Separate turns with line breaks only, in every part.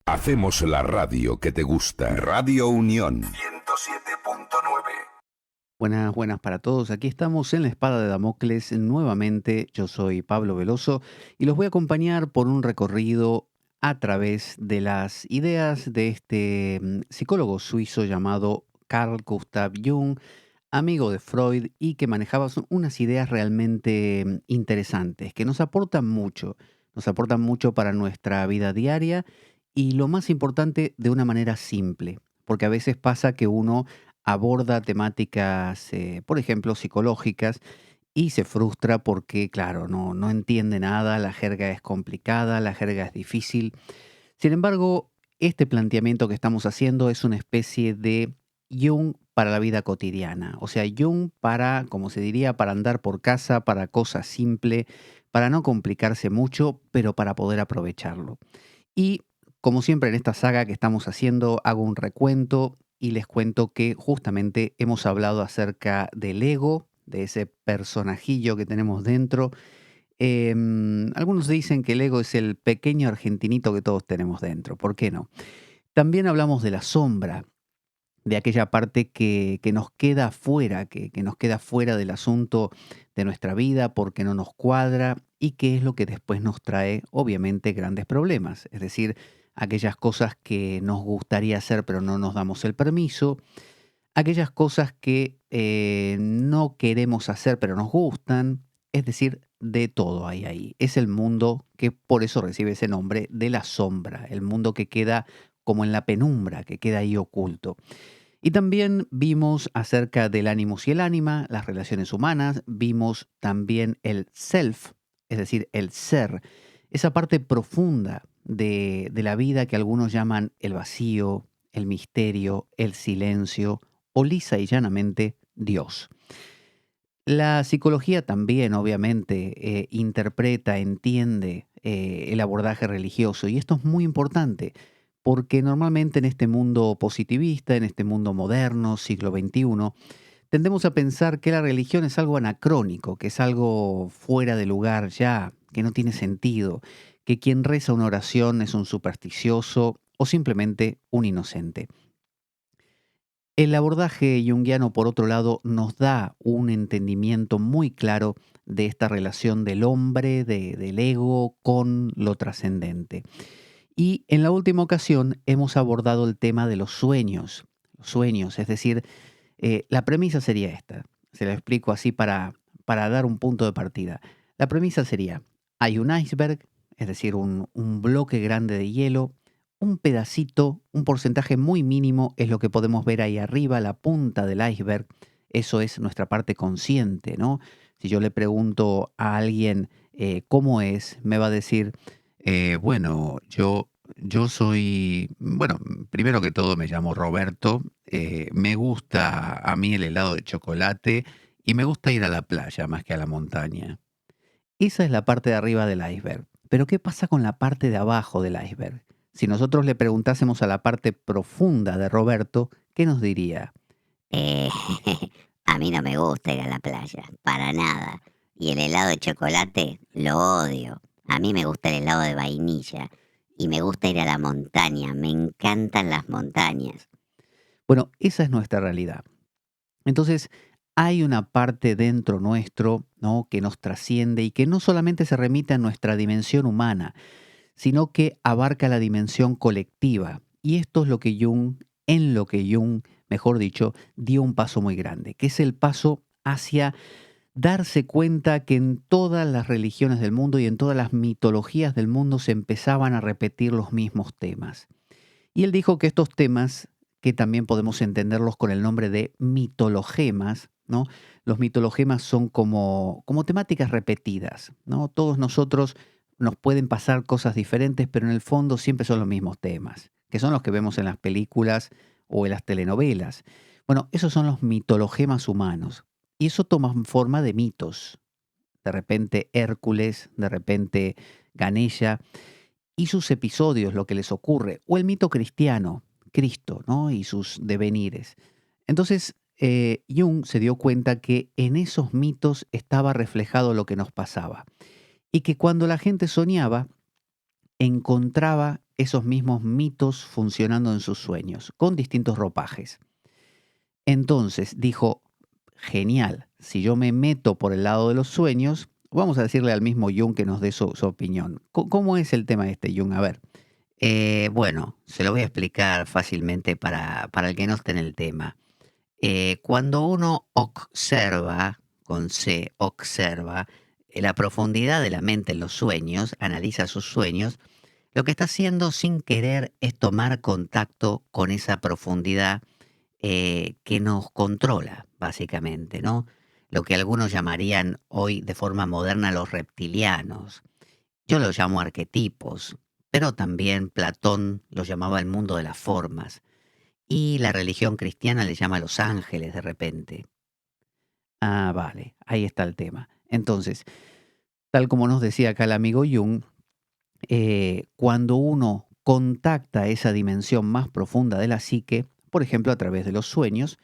Hacemos la radio que te gusta. Radio Unión 107.9.
Buenas, buenas para todos. Aquí estamos en la Espada de Damocles nuevamente. Yo soy Pablo Veloso y los voy a acompañar por un recorrido a través de las ideas de este psicólogo suizo llamado Carl Gustav Jung, amigo de Freud y que manejaba unas ideas realmente interesantes, que nos aportan mucho para nuestra vida diaria y lo más importante, de una manera simple, porque a veces pasa que uno aborda temáticas, por ejemplo, psicológicas y se frustra porque, claro, no entiende nada, la jerga es complicada, la jerga es difícil. Sin embargo, este planteamiento que estamos haciendo es una especie de Jung para la vida cotidiana. O sea, Jung para, como se diría, para andar por casa, para cosas simples, para no complicarse mucho, pero para poder aprovecharlo. Y como siempre en esta saga que estamos haciendo, hago un recuento y les cuento que justamente hemos hablado acerca del ego, de ese personajillo que tenemos dentro. Algunos dicen que el ego es el pequeño argentinito que todos tenemos dentro. ¿Por qué no? También hablamos de la sombra, de aquella parte que nos queda fuera, que nos queda fuera del asunto de nuestra vida porque no nos cuadra y que es lo que después nos trae, obviamente, grandes problemas. Es decir, aquellas cosas que nos gustaría hacer pero no nos damos el permiso, aquellas cosas que no queremos hacer pero nos gustan, es decir, de todo hay ahí. Es el mundo que por eso recibe ese nombre de la sombra, el mundo que queda como en la penumbra, que queda ahí oculto. Y también vimos acerca del animus y el ánima, las relaciones humanas, vimos también el self, es decir, el ser, esa parte profunda de la vida que algunos llaman el vacío, el misterio, el silencio o lisa y llanamente Dios. La psicología también, obviamente, interpreta, entiende el abordaje religioso y esto es muy importante porque normalmente en este mundo positivista, en este mundo moderno, siglo XXI, tendemos a pensar que la religión es algo anacrónico, que es algo fuera de lugar ya, que no tiene sentido, que quien reza una oración es un supersticioso o simplemente un inocente. El abordaje junguiano, por otro lado, nos da un entendimiento muy claro de esta relación del hombre, del ego, con lo trascendente. Y en la última ocasión hemos abordado el tema de los sueños, es decir, la premisa sería esta, se la explico así para dar un punto de partida. La premisa sería, hay un iceberg, es decir, un bloque grande de hielo, un pedacito, un porcentaje muy mínimo es lo que podemos ver ahí arriba, la punta del iceberg, eso es nuestra parte consciente, ¿no? Si yo le pregunto a alguien cómo es, me va a decir, bueno, yo soy, bueno, primero que todo me llamo Roberto, me gusta a mí el helado de chocolate y me gusta ir a la playa más que a la montaña. Esa es la parte de arriba del iceberg. Pero ¿qué pasa con la parte de abajo del iceberg? Si nosotros le preguntásemos a la parte profunda de Roberto, ¿qué nos diría?
Eh, a mí no me gusta ir a la playa, para nada. Y el helado de chocolate lo odio. A mí me gusta el helado de vainilla. Y me gusta ir a la montaña, me encantan las montañas.
Bueno, esa es nuestra realidad. Entonces, hay una parte dentro nuestro, ¿no?, que nos trasciende y que no solamente se remite a nuestra dimensión humana, sino que abarca la dimensión colectiva. Y esto es lo que en lo que Jung, mejor dicho, dio un paso muy grande, que es el paso hacia darse cuenta que en todas las religiones del mundo y en todas las mitologías del mundo se empezaban a repetir los mismos temas. Y él dijo que estos temas, que también podemos entenderlos con el nombre de mitologemas, ¿no? Los mitologemas son como temáticas repetidas, ¿no? Todos nosotros nos pueden pasar cosas diferentes, pero en el fondo siempre son los mismos temas, que son los que vemos en las películas o en las telenovelas. Bueno, esos son los mitologemas humanos. Y eso toma forma de mitos. De repente Hércules, de repente Ganesha y sus episodios, lo que les ocurre, o el mito cristiano, Cristo, ¿no?, y sus devenires. Entonces, Jung se dio cuenta que en esos mitos estaba reflejado lo que nos pasaba y que cuando la gente soñaba, encontraba esos mismos mitos funcionando en sus sueños, con distintos ropajes. Entonces dijo, genial, si yo me meto por el lado de los sueños, vamos a decirle al mismo Jung que nos dé su opinión. ¿Cómo es el tema este, Jung? A ver.
Bueno, se lo voy a explicar fácilmente para el que no esté en el tema. Cuando uno observa, con C, observa, la profundidad de la mente en los sueños, analiza sus sueños, lo que está haciendo sin querer es tomar contacto con esa profundidad que nos controla, básicamente, ¿no? Lo que algunos llamarían hoy de forma moderna los reptilianos. Yo los llamo arquetipos, pero también Platón los llamaba el mundo de las formas. Y la religión cristiana le llama los ángeles de repente.
Ah, vale, ahí está el tema. Entonces, tal como nos decía acá el amigo Jung, cuando uno contacta esa dimensión más profunda de la psique, por ejemplo a través de los sueños,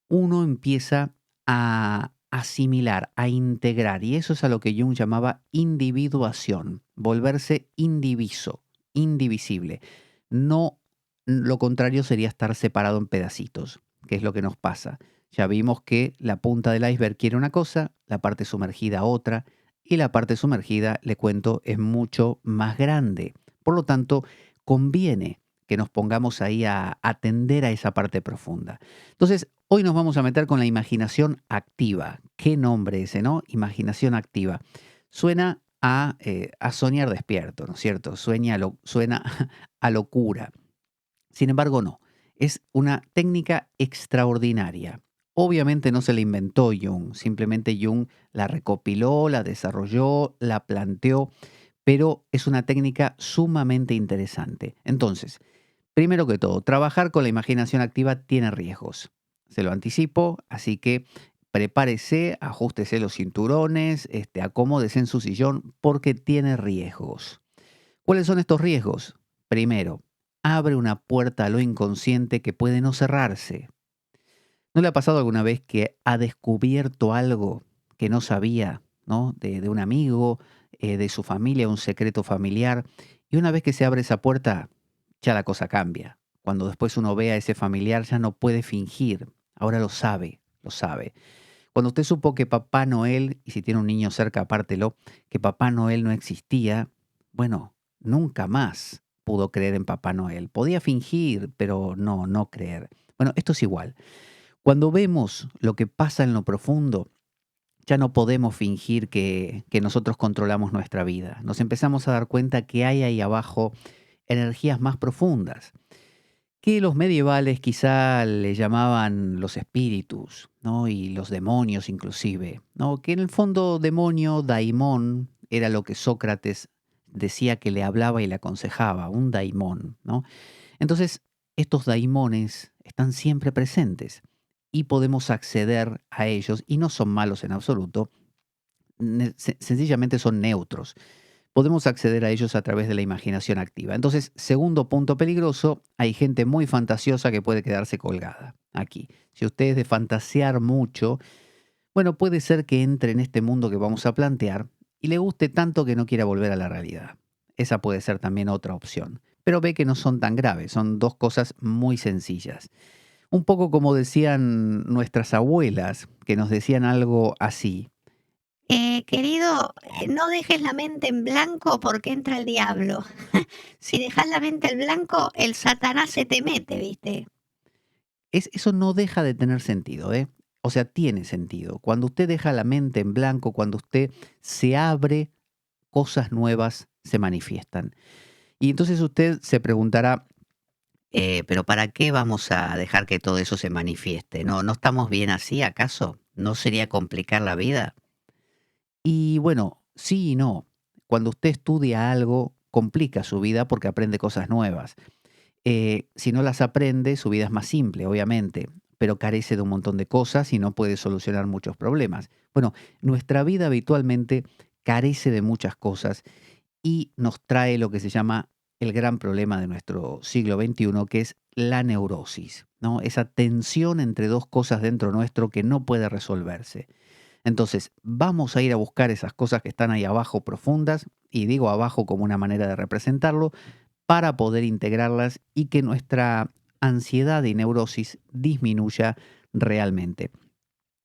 uno empieza a asimilar, a integrar, y eso es a lo que Jung llamaba individuación, volverse indiviso, indivisible. No, lo contrario sería estar separado en pedacitos, que es lo que nos pasa. Ya vimos que la punta del iceberg quiere una cosa, la parte sumergida otra, y la parte sumergida, le cuento, es mucho más grande. Por lo tanto, conviene que nos pongamos ahí a atender a esa parte profunda. Entonces, hoy nos vamos a meter con la imaginación activa. ¿Qué nombre ese, no? Imaginación activa. Suena a soñar despierto, ¿no es cierto? Suena a locura. Sin embargo, no. Es una técnica extraordinaria. Obviamente no se la inventó Jung, simplemente Jung la recopiló, la desarrolló, la planteó, pero es una técnica sumamente interesante. Entonces, primero que todo, trabajar con la imaginación activa tiene riesgos. Se lo anticipo, así que prepárese, ajústese los cinturones, acomódese en su sillón, porque tiene riesgos. ¿Cuáles son estos riesgos? Primero, abre una puerta a lo inconsciente que puede no cerrarse. ¿No le ha pasado alguna vez que ha descubierto algo que no sabía, ¿no? De un amigo, de su familia, un secreto familiar? Y una vez que se abre esa puerta, ya la cosa cambia. Cuando después uno ve a ese familiar, ya no puede fingir. Ahora lo sabe, lo sabe. Cuando usted supo que Papá Noel, y si tiene un niño cerca, apártelo, que Papá Noel no existía, bueno, nunca más pudo creer en Papá Noel. Podía fingir, pero no creer. Bueno, esto es igual. Cuando vemos lo que pasa en lo profundo, ya no podemos fingir que nosotros controlamos nuestra vida. Nos empezamos a dar cuenta que hay ahí abajo energías más profundas, que los medievales quizá le llamaban los espíritus, ¿no? Y los demonios inclusive, ¿no? Que en el fondo demonio, daimón, era lo que Sócrates decía que le hablaba y le aconsejaba, un daimón, ¿no? Entonces, estos daimones están siempre presentes y podemos acceder a ellos y no son malos en absoluto, sencillamente son neutros. Podemos acceder a ellos a través de la imaginación activa. Entonces, segundo punto peligroso, hay gente muy fantasiosa que puede quedarse colgada aquí. Si usted es de fantasear mucho, bueno, puede ser que entre en este mundo que vamos a plantear y le guste tanto que no quiera volver a la realidad. Esa puede ser también otra opción. Pero ve que no son tan graves, son dos cosas muy sencillas. Un poco como decían nuestras abuelas, que nos decían algo así.
Querido, no dejes la mente en blanco porque entra el diablo. Si dejas la mente en blanco, el Satanás se te mete, ¿viste?
Eso no deja de tener sentido, ¿eh? O sea, tiene sentido. Cuando usted deja la mente en blanco, cuando usted se abre, cosas nuevas se manifiestan. Y entonces usted se preguntará,
Pero ¿para qué vamos a dejar que todo eso se manifieste? ¿No estamos bien así, acaso? ¿No sería complicar la vida?
y bueno, sí y no. Cuando usted estudia algo, complica su vida porque aprende cosas nuevas. Si no las aprende, su vida es más simple, obviamente, pero carece de un montón de cosas y no puede solucionar muchos problemas. Bueno, nuestra vida habitualmente carece de muchas cosas y nos trae lo que se llama el gran problema de nuestro siglo XXI, que es la neurosis, ¿no? Esa tensión entre dos cosas dentro nuestro que no puede resolverse. Entonces, vamos a ir a buscar esas cosas que están ahí abajo profundas y digo abajo como una manera de representarlo, para poder integrarlas y que nuestra ansiedad y neurosis disminuya realmente.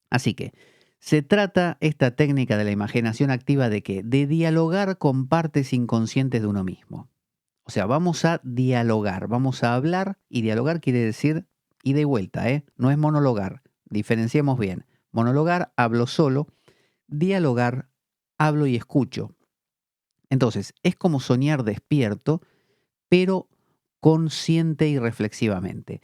Así que se trata esta técnica de la imaginación activa de que de dialogar con partes inconscientes de uno mismo. O sea, vamos a dialogar, vamos a hablar, y dialogar quiere decir ida y vuelta, ¿eh? No es monologar. Diferenciemos bien. Monologar, hablo solo. Dialogar, hablo y escucho. Entonces, es como soñar despierto, pero consciente y reflexivamente.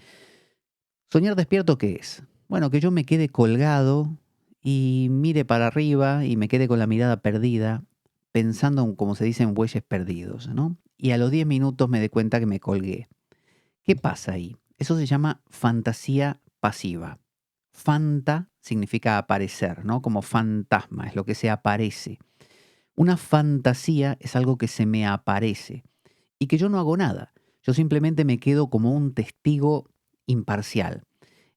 ¿Soñar despierto qué es? Bueno, que yo me quede colgado y mire para arriba y me quede con la mirada perdida, pensando, como se dice, en bueyes perdidos, ¿no? Y a los 10 minutos me dé cuenta que me colgué. ¿Qué pasa ahí? Eso se llama fantasía pasiva. Fanta significa aparecer, ¿no? Como fantasma, es lo que se aparece. Una fantasía es algo que se me aparece y que yo no hago nada. Yo simplemente me quedo como un testigo imparcial.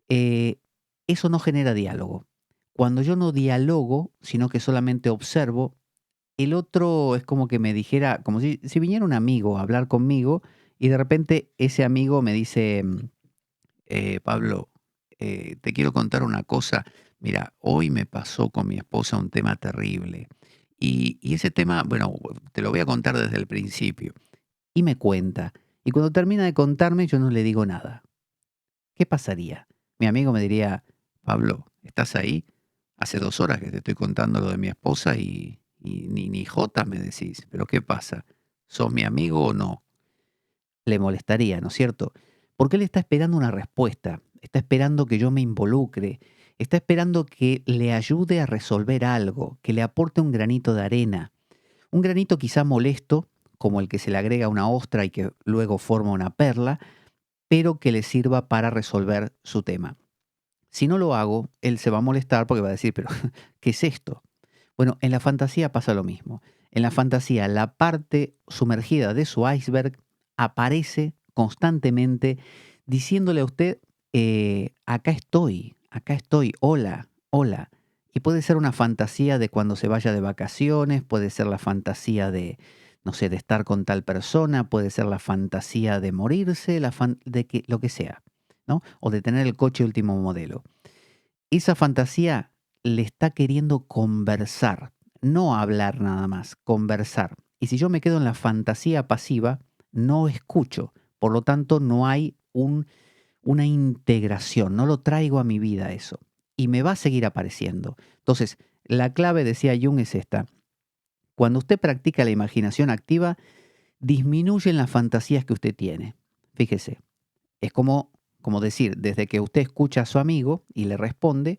Eh, Eso no genera diálogo. Cuando yo no dialogo, sino que solamente observo, el otro es como que me dijera, como si viniera un amigo a hablar conmigo y de repente ese amigo me dice, Pablo, te quiero contar una cosa. Mira, hoy me pasó con mi esposa un tema terrible. Y ese tema, bueno, te lo voy a contar desde el principio. Y me cuenta. Y cuando termina de contarme, yo no le digo nada. ¿Qué pasaría? Mi amigo me diría, Pablo, ¿estás ahí? Hace 2 horas que te estoy contando lo de mi esposa y ni jota me decís. ¿Pero qué pasa? ¿Sos mi amigo o no? Le molestaría, ¿no es cierto? Porque él está esperando una respuesta, está esperando que yo me involucre, está esperando que le ayude a resolver algo, que le aporte un granito de arena. Un granito quizá molesto, como el que se le agrega a una ostra y que luego forma una perla, pero que le sirva para resolver su tema. Si no lo hago, él se va a molestar porque va a decir, pero ¿qué es esto? Bueno, en la fantasía pasa lo mismo. En la fantasía, la parte sumergida de su iceberg aparece constantemente diciéndole a usted, acá estoy, hola, hola. Y puede ser una fantasía de cuando se vaya de vacaciones, puede ser la fantasía de, no sé, de estar con tal persona, puede ser la fantasía de morirse, de que, lo que sea, ¿no? O de tener el coche último modelo. Esa fantasía le está queriendo conversar, no hablar nada más, conversar. Y si yo me quedo en la fantasía pasiva, no escucho. Por lo tanto, no hay una integración, no lo traigo a mi vida eso. Y me va a seguir apareciendo. Entonces, la clave, decía Jung, es esta. Cuando usted practica la imaginación activa, disminuyen las fantasías que usted tiene. Fíjese, es como decir, desde que usted escucha a su amigo y le responde,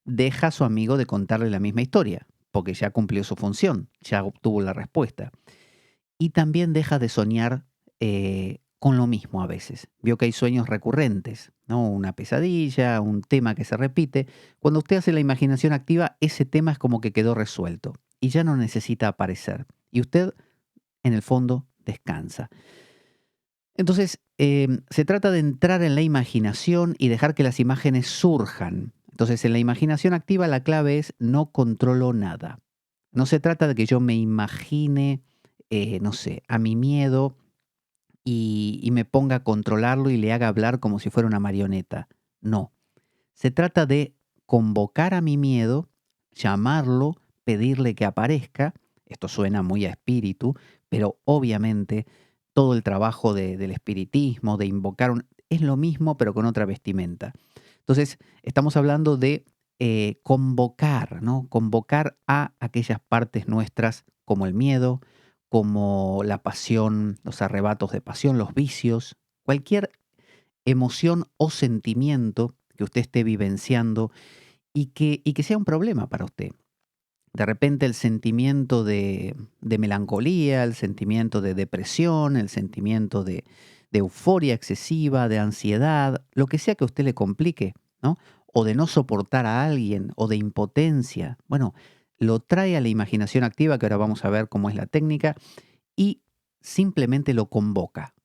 deja a su amigo de contarle la misma historia, porque ya cumplió su función, ya obtuvo la respuesta. Y también deja de soñar con lo mismo a veces. Vio que hay sueños recurrentes, ¿no? Una pesadilla, un tema que se repite. Cuando usted hace la imaginación activa, ese tema es como que quedó resuelto y ya no necesita aparecer. Y usted, en el fondo, descansa. Entonces, se trata de entrar en la imaginación y dejar que las imágenes surjan. Entonces, en la imaginación activa la clave es no controlo nada. No se trata de que yo me imagine, no sé, a mi miedo y me ponga a controlarlo y le haga hablar como si fuera una marioneta. No. Se trata de convocar a mi miedo, llamarlo, pedirle que aparezca. Esto suena muy a espíritu, pero obviamente todo el trabajo del espiritismo, de invocar, es lo mismo pero con otra vestimenta. Entonces, estamos hablando de convocar, ¿no? Convocar a aquellas partes nuestras como el miedo, como la pasión, los arrebatos de pasión, los vicios, cualquier emoción o sentimiento que usted esté vivenciando y que sea un problema para usted. De repente el sentimiento de melancolía, el sentimiento de depresión, el sentimiento de euforia excesiva, de ansiedad, lo que sea que a usted le complique, ¿no? O de no soportar a alguien, o de impotencia. Bueno, lo trae a la imaginación activa, que ahora vamos a ver cómo es la técnica, y simplemente lo convoca.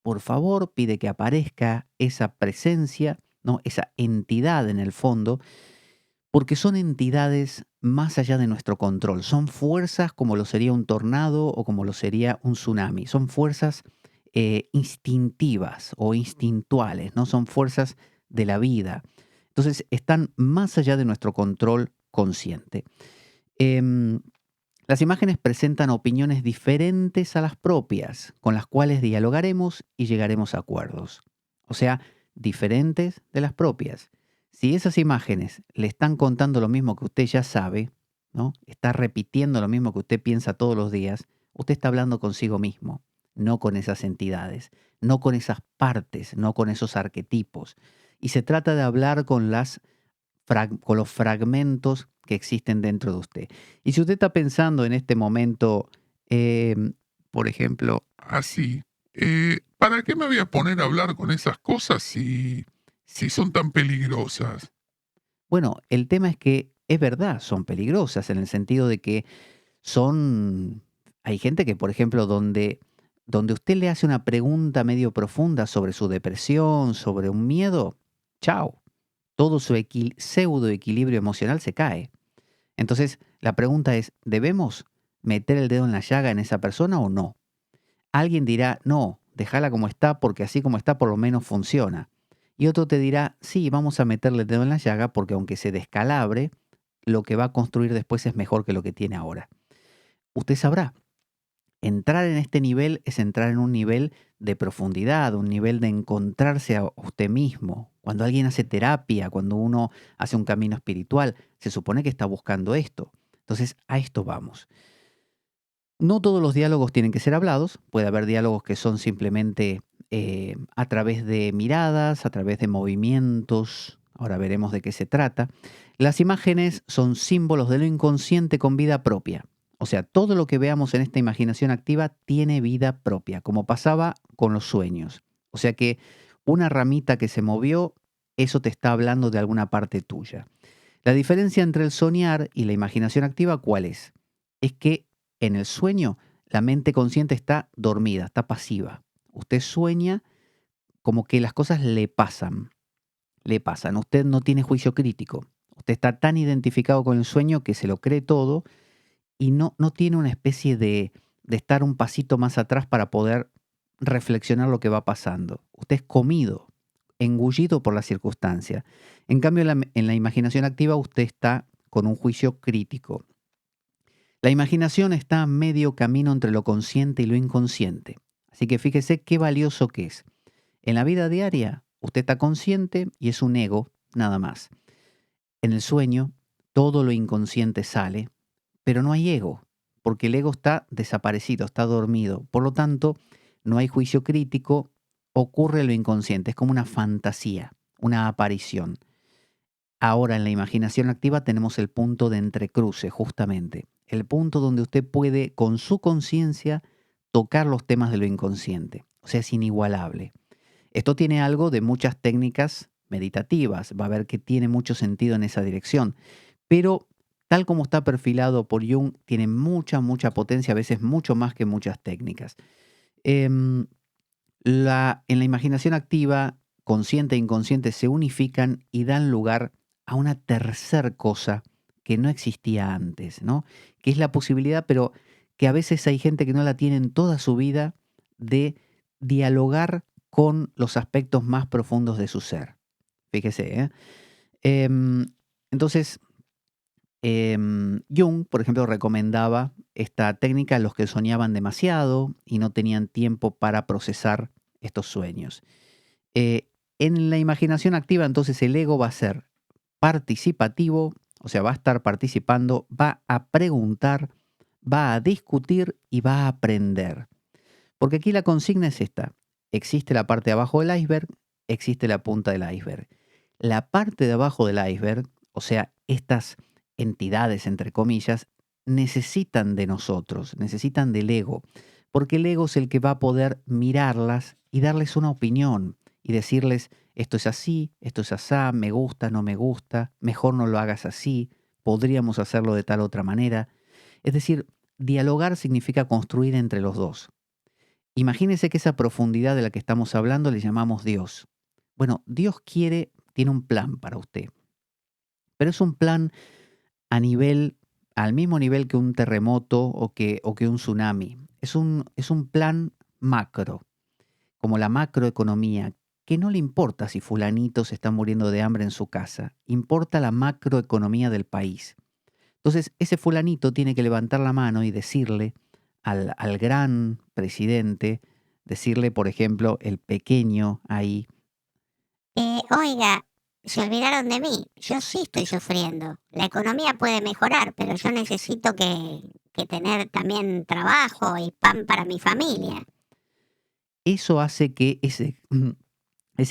Por favor, pide que aparezca esa presencia, ¿no? Esa entidad en el fondo, porque son entidades más allá de nuestro control. Son fuerzas como lo sería un tornado o como lo sería un tsunami. Son fuerzas instintivas o instintuales, ¿no? Son fuerzas de la vida. Entonces, están más allá de nuestro control consciente. Em, las imágenes presentan opiniones diferentes a las propias, con las cuales dialogaremos y llegaremos a acuerdos. O sea, diferentes de las propias. Si esas imágenes le están contando lo mismo que usted ya sabe, ¿no? Está repitiendo lo mismo que usted piensa todos los días, usted está hablando consigo mismo, no con esas entidades, no con esas partes, no con esos arquetipos. Y se trata de hablar con con los fragmentos que existen dentro de usted. Y si usted está pensando en este momento, por ejemplo,
Así. ¿Para qué me voy a poner a hablar con esas cosas si son tan peligrosas?
bueno, el tema es que es verdad, son peligrosas en el sentido de que hay gente que, por ejemplo, donde usted le hace una pregunta medio profunda sobre su depresión, sobre un miedo, chao, todo su pseudo equilibrio emocional se cae. Entonces, la pregunta es, ¿debemos meter el dedo en la llaga en esa persona o no? Alguien dirá, no, déjala como está porque así como está por lo menos funciona. Y otro te dirá, sí, vamos a meterle el dedo en la llaga porque aunque se descalabre, lo que va a construir después es mejor que lo que tiene ahora. Usted sabrá, entrar en este nivel es entrar en un nivel de profundidad, un nivel de encontrarse a usted mismo. Cuando alguien hace terapia, cuando uno hace un camino espiritual, se supone que está buscando esto. Entonces, a esto vamos. No todos los diálogos tienen que ser hablados, puede haber diálogos que son simplemente a través de miradas, a través de movimientos, ahora veremos de qué se trata. Las imágenes son símbolos de lo inconsciente con vida propia. O sea, todo lo que veamos en esta imaginación activa tiene vida propia, como pasaba con los sueños. O sea que una ramita que se movió, eso te está hablando de alguna parte tuya. La diferencia entre el soñar y la imaginación activa, ¿cuál es? Es que en el sueño, la mente consciente está dormida, está pasiva. Usted sueña como que las cosas le pasan. Le pasan. Usted no tiene juicio crítico. Usted está tan identificado con el sueño que se lo cree todo y no tiene una especie de estar un pasito más atrás para poder reflexionar lo que va pasando. Usted es comido, engullido por la circunstancia. En cambio, en la imaginación activa usted está con un juicio crítico. La imaginación está a medio camino entre lo consciente y lo inconsciente. Así que fíjese qué valioso que es. En la vida diaria, usted está consciente y es un ego, nada más. En el sueño, todo lo inconsciente sale, pero no hay ego, porque el ego está desaparecido, está dormido. Por lo tanto, no hay juicio crítico, ocurre lo inconsciente, es como una fantasía, una aparición. Ahora en la imaginación activa tenemos el punto de entrecruce, justamente. El punto donde usted puede, con su conciencia, tocar los temas de lo inconsciente. O sea, es inigualable. Esto tiene algo de muchas técnicas meditativas. Va a ver que tiene mucho sentido en esa dirección. Pero tal como está perfilado por Jung, tiene mucha potencia, a veces mucho más que muchas técnicas. En la imaginación activa, consciente e inconsciente se unifican y dan lugar a una tercer cosa que no existía antes, ¿no? Que es la posibilidad, pero que a veces hay gente que no la tiene en toda su vida, de dialogar con los aspectos más profundos de su ser. Fíjese, ¿eh? Entonces, Jung, por ejemplo, recomendaba esta técnica a los que soñaban demasiado y no tenían tiempo para procesar estos sueños. En la imaginación activa, entonces, el ego va a ser participativo, o sea, va a estar participando, va a preguntar, va a discutir y va a aprender. Porque aquí la consigna es esta. Existe la parte de abajo del iceberg, existe la punta del iceberg. La parte de abajo del iceberg, o sea, estas entidades, entre comillas, necesitan de nosotros, necesitan del ego, porque el ego es el que va a poder mirarlas y darles una opinión y decirles, esto es así, esto es asá, me gusta, no me gusta, mejor no lo hagas así, podríamos hacerlo de tal otra manera. Es decir, dialogar significa construir entre los dos. Imagínese que esa profundidad de la que estamos hablando le llamamos Dios. Bueno, Dios tiene un plan para usted, pero es un plan al mismo nivel que un terremoto o que un tsunami. Es un plan macro, como la macroeconomía, que no le importa si fulanito se está muriendo de hambre en su casa, importa la macroeconomía del país. Entonces, ese fulanito tiene que levantar la mano y decirle al gran presidente, decirle, por ejemplo, el pequeño ahí,
Oiga, se olvidaron de mí. Yo sí estoy sufriendo. La economía puede mejorar, pero yo necesito que tener también trabajo y pan para mi familia.
eso hace que ese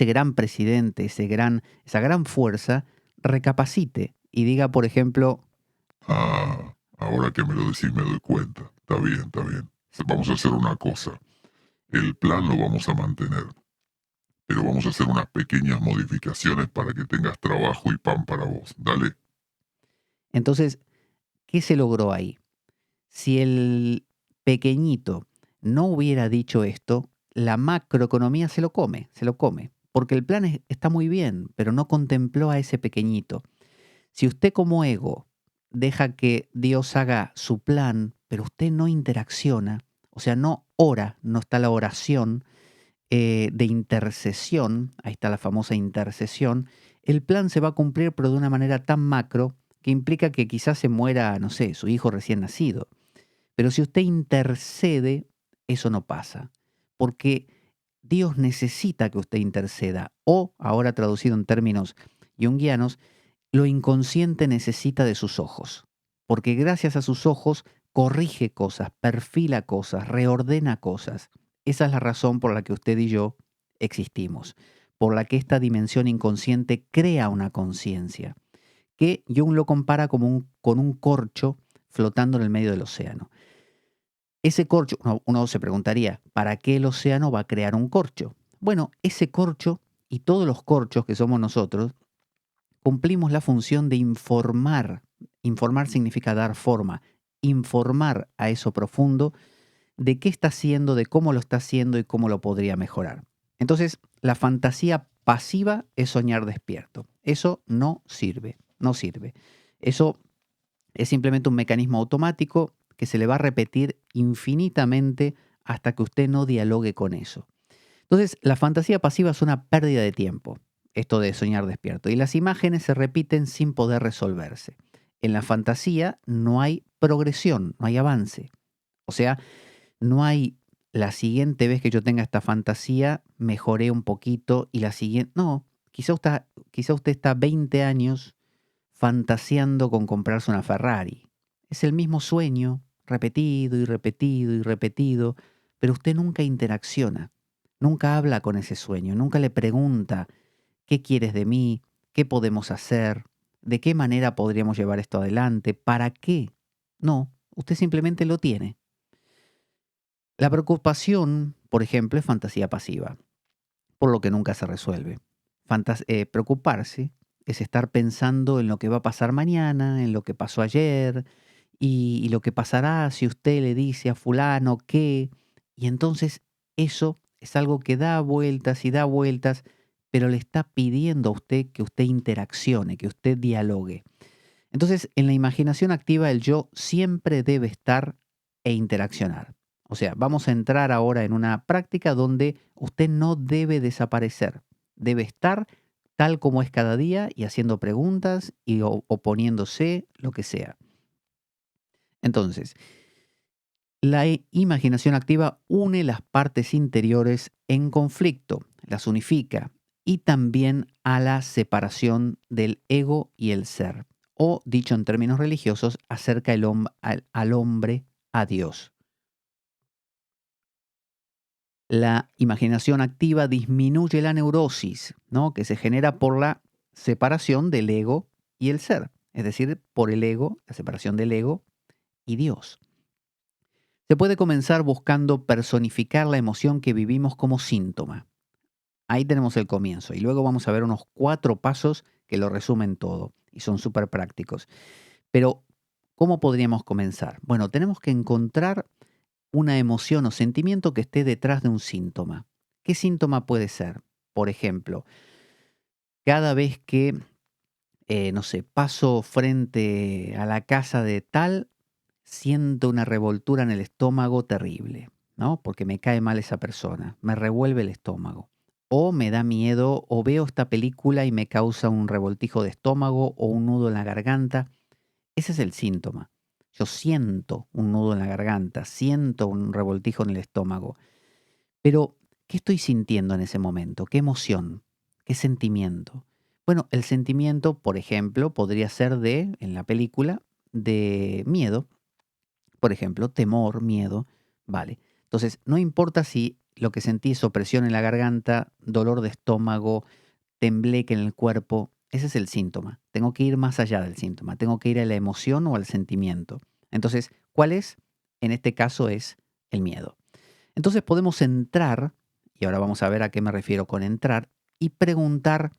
gran presidente, esa gran fuerza, recapacite y diga, por ejemplo,
Ah, ahora que me lo decís me doy cuenta. Está bien, está bien. Vamos a hacer una cosa. El plan lo vamos a mantener, pero vamos a hacer unas pequeñas modificaciones para que tengas trabajo y pan para vos. Dale.
entonces, ¿qué se logró ahí? Si el pequeñito no hubiera dicho esto, la macroeconomía se lo come, porque el plan está muy bien, pero no contempló a ese pequeñito. Si usted como ego deja que Dios haga su plan, pero usted no interacciona, o sea, no ora, no está la oración de intercesión, ahí está la famosa intercesión, el plan se va a cumplir, pero de una manera tan macro que implica que quizás se muera, no sé, su hijo recién nacido. Pero si usted intercede, eso no pasa, porque Dios necesita que usted interceda, o, ahora traducido en términos junguianos, lo inconsciente necesita de sus ojos, porque gracias a sus ojos corrige cosas, perfila cosas, reordena cosas. Esa es la razón por la que usted y yo existimos, por la que esta dimensión inconsciente crea una conciencia, que Jung lo compara como con un corcho flotando en el medio del océano. Ese corcho, uno se preguntaría, ¿para qué el océano va a crear un corcho? Bueno, ese corcho y todos los corchos que somos nosotros, cumplimos la función de informar. Informar significa dar forma. Informar a eso profundo de qué está haciendo, de cómo lo está haciendo y cómo lo podría mejorar. Entonces, la fantasía pasiva es soñar despierto. Eso no sirve, no sirve. Eso es simplemente un mecanismo automático que se le va a repetir infinitamente hasta que usted no dialogue con eso. Entonces, la fantasía pasiva es una pérdida de tiempo, esto de soñar despierto, y las imágenes se repiten sin poder resolverse. En la fantasía no hay progresión, no hay avance. O sea, no hay la siguiente vez que yo tenga esta fantasía, mejoré un poquito y la siguiente... No, quizá usted está 20 años fantaseando con comprarse una Ferrari. Es el mismo sueño, repetido y repetido y repetido, pero usted nunca interacciona, nunca habla con ese sueño, nunca le pregunta, ¿qué quieres de mí? ¿Qué podemos hacer? ¿De qué manera podríamos llevar esto adelante? ¿Para qué? No, usted simplemente lo tiene. La preocupación, por ejemplo, es fantasía pasiva, por lo que nunca se resuelve. Preocuparse es estar pensando en lo que va a pasar mañana, en lo que pasó ayer y lo que pasará si usted le dice a fulano qué. Y entonces eso es algo que da vueltas y da vueltas, pero le está pidiendo a usted que usted interaccione, que usted dialogue. Entonces, en la imaginación activa, el yo siempre debe estar e interaccionar. O sea, vamos a entrar ahora en una práctica donde usted no debe desaparecer. Debe estar tal como es cada día y haciendo preguntas y oponiéndose, lo que sea. Entonces, la imaginación activa une las partes interiores en conflicto, las unifica y también a la separación del ego y el ser, o dicho en términos religiosos, acerca al hombre a Dios. La imaginación activa disminuye la neurosis, ¿no?, que se genera por la separación del ego y el ser, es decir, por el ego, la separación del ego y Dios. Se puede comenzar buscando personificar la emoción que vivimos como síntoma. Ahí tenemos el comienzo y luego vamos a ver unos 4 pasos que lo resumen todo y son súper prácticos. Pero, ¿cómo podríamos comenzar? Bueno, tenemos que encontrar una emoción o sentimiento que esté detrás de un síntoma. ¿Qué síntoma puede ser? Por ejemplo, cada vez que no sé, paso frente a la casa de tal, siento una revoltura en el estómago terrible, ¿no? Porque me cae mal esa persona, me revuelve el estómago. O me da miedo, o veo esta película y me causa un revoltijo de estómago o un nudo en la garganta. Ese es el síntoma. Yo siento un nudo en la garganta, siento un revoltijo en el estómago. Pero, ¿qué estoy sintiendo en ese momento? ¿Qué emoción? ¿Qué sentimiento? Bueno, el sentimiento, por ejemplo, podría ser en la película, de miedo, por ejemplo, temor, miedo, vale. Entonces, no importa si lo que sentí es opresión en la garganta, dolor de estómago, tembleque en el cuerpo, ese es el síntoma. Tengo que ir más allá del síntoma, tengo que ir a la emoción o al sentimiento. Entonces, ¿cuál es? En este caso es el miedo. Entonces podemos entrar, y ahora vamos a ver a qué me refiero con entrar, y preguntar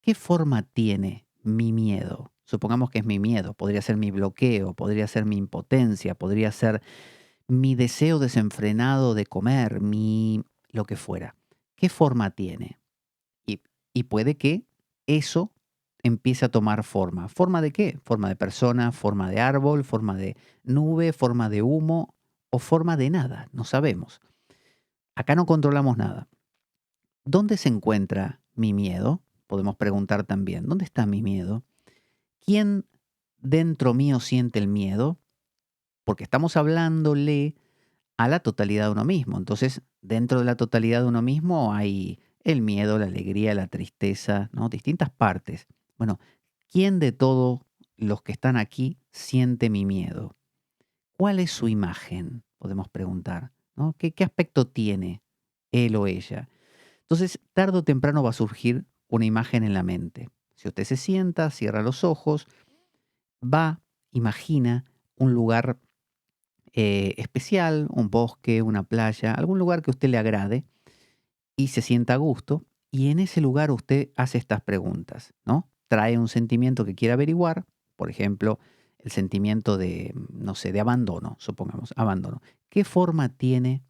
qué forma tiene mi miedo. Supongamos que es mi miedo, podría ser mi bloqueo, podría ser mi impotencia, podría ser mi deseo desenfrenado de comer, lo que fuera. ¿Qué forma tiene? Y, y puede que eso empiece a tomar forma. ¿Forma de qué? Forma de persona, forma de árbol, forma de nube, forma de humo o forma de nada. No sabemos. Acá no controlamos nada. ¿Dónde se encuentra mi miedo? Podemos preguntar también. ¿Dónde está mi miedo? ¿Quién dentro mío siente el miedo? Porque estamos hablándole a la totalidad de uno mismo. Entonces, dentro de la totalidad de uno mismo hay el miedo, la alegría, la tristeza, ¿no? Distintas partes. Bueno, ¿quién de todos los que están aquí siente mi miedo? ¿Cuál es su imagen? Podemos preguntar, ¿no? ¿Qué aspecto tiene él o ella? Entonces, tarde o temprano va a surgir una imagen en la mente. Si usted se sienta, cierra los ojos, imagina un lugar especial, un bosque, una playa, algún lugar que a usted le agrade y se sienta a gusto. Y en ese lugar usted hace estas preguntas, ¿no? Trae un sentimiento que quiere averiguar, por ejemplo, el sentimiento de, no sé, de abandono, supongamos, abandono. ¿Qué forma tiene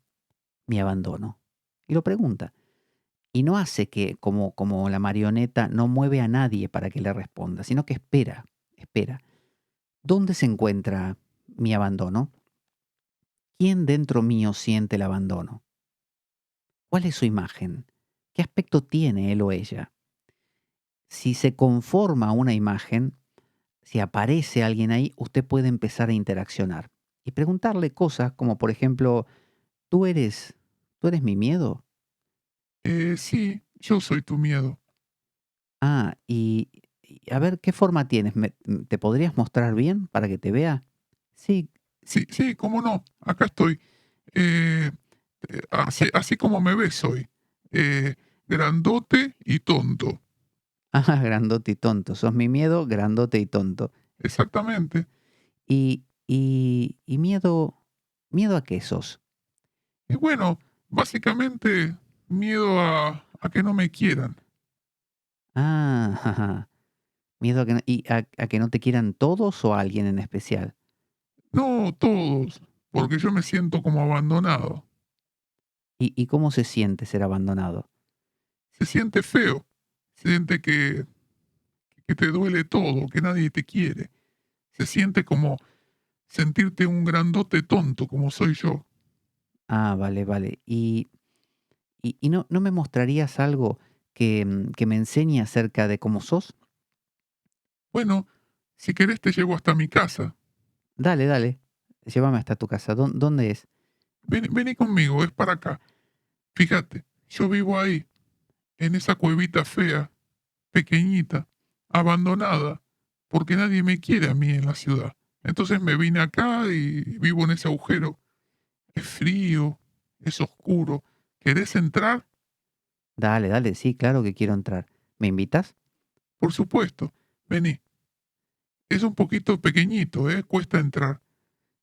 mi abandono? Y lo pregunta. Y no hace que, como la marioneta, no mueve a nadie para que le responda, sino que espera, espera. ¿Dónde se encuentra mi abandono? ¿Quién dentro mío siente el abandono? ¿Cuál es su imagen? ¿Qué aspecto tiene él o ella? Si se conforma una imagen, si aparece alguien ahí, usted puede empezar a interaccionar y preguntarle cosas como, por ejemplo, ¿tú eres mi miedo?
Sí, yo soy tu miedo.
Ah, y a ver, ¿qué forma tienes? ¿Te podrías mostrar bien para que te vea? Sí,
Sí, sí, cómo no, acá estoy. Eh, así como me ves soy. Grandote y tonto.
ah, grandote y tonto. Sos mi miedo, grandote y tonto.
Exactamente.
Y ¿miedo a qué sos?
Y bueno, básicamente miedo a que no me quieran.
Ah, jaja, miedo a que no te quieran todos o a alguien en especial.
No todos, porque yo me siento como abandonado.
¿Y cómo se siente ser abandonado?
Se siente feo, se siente que te duele todo, que nadie te quiere. Se siente como sentirte un grandote tonto como soy yo.
Ah, vale, vale. ¿Y no me mostrarías algo que me enseñe acerca de cómo sos?
Bueno, si querés te llevo hasta mi casa.
Dale, dale. Llévame hasta tu casa. ¿Dónde es?
Vení conmigo, es para acá. Fíjate, yo vivo ahí, en esa cuevita fea, pequeñita, abandonada, porque nadie me quiere a mí en la ciudad. Entonces me vine acá y vivo en ese agujero. Es frío, es oscuro. ¿Querés entrar?
Dale, dale. Sí, claro que quiero entrar. ¿Me invitas?
Por supuesto. Vení. Es un poquito pequeñito, ¿eh? Cuesta entrar.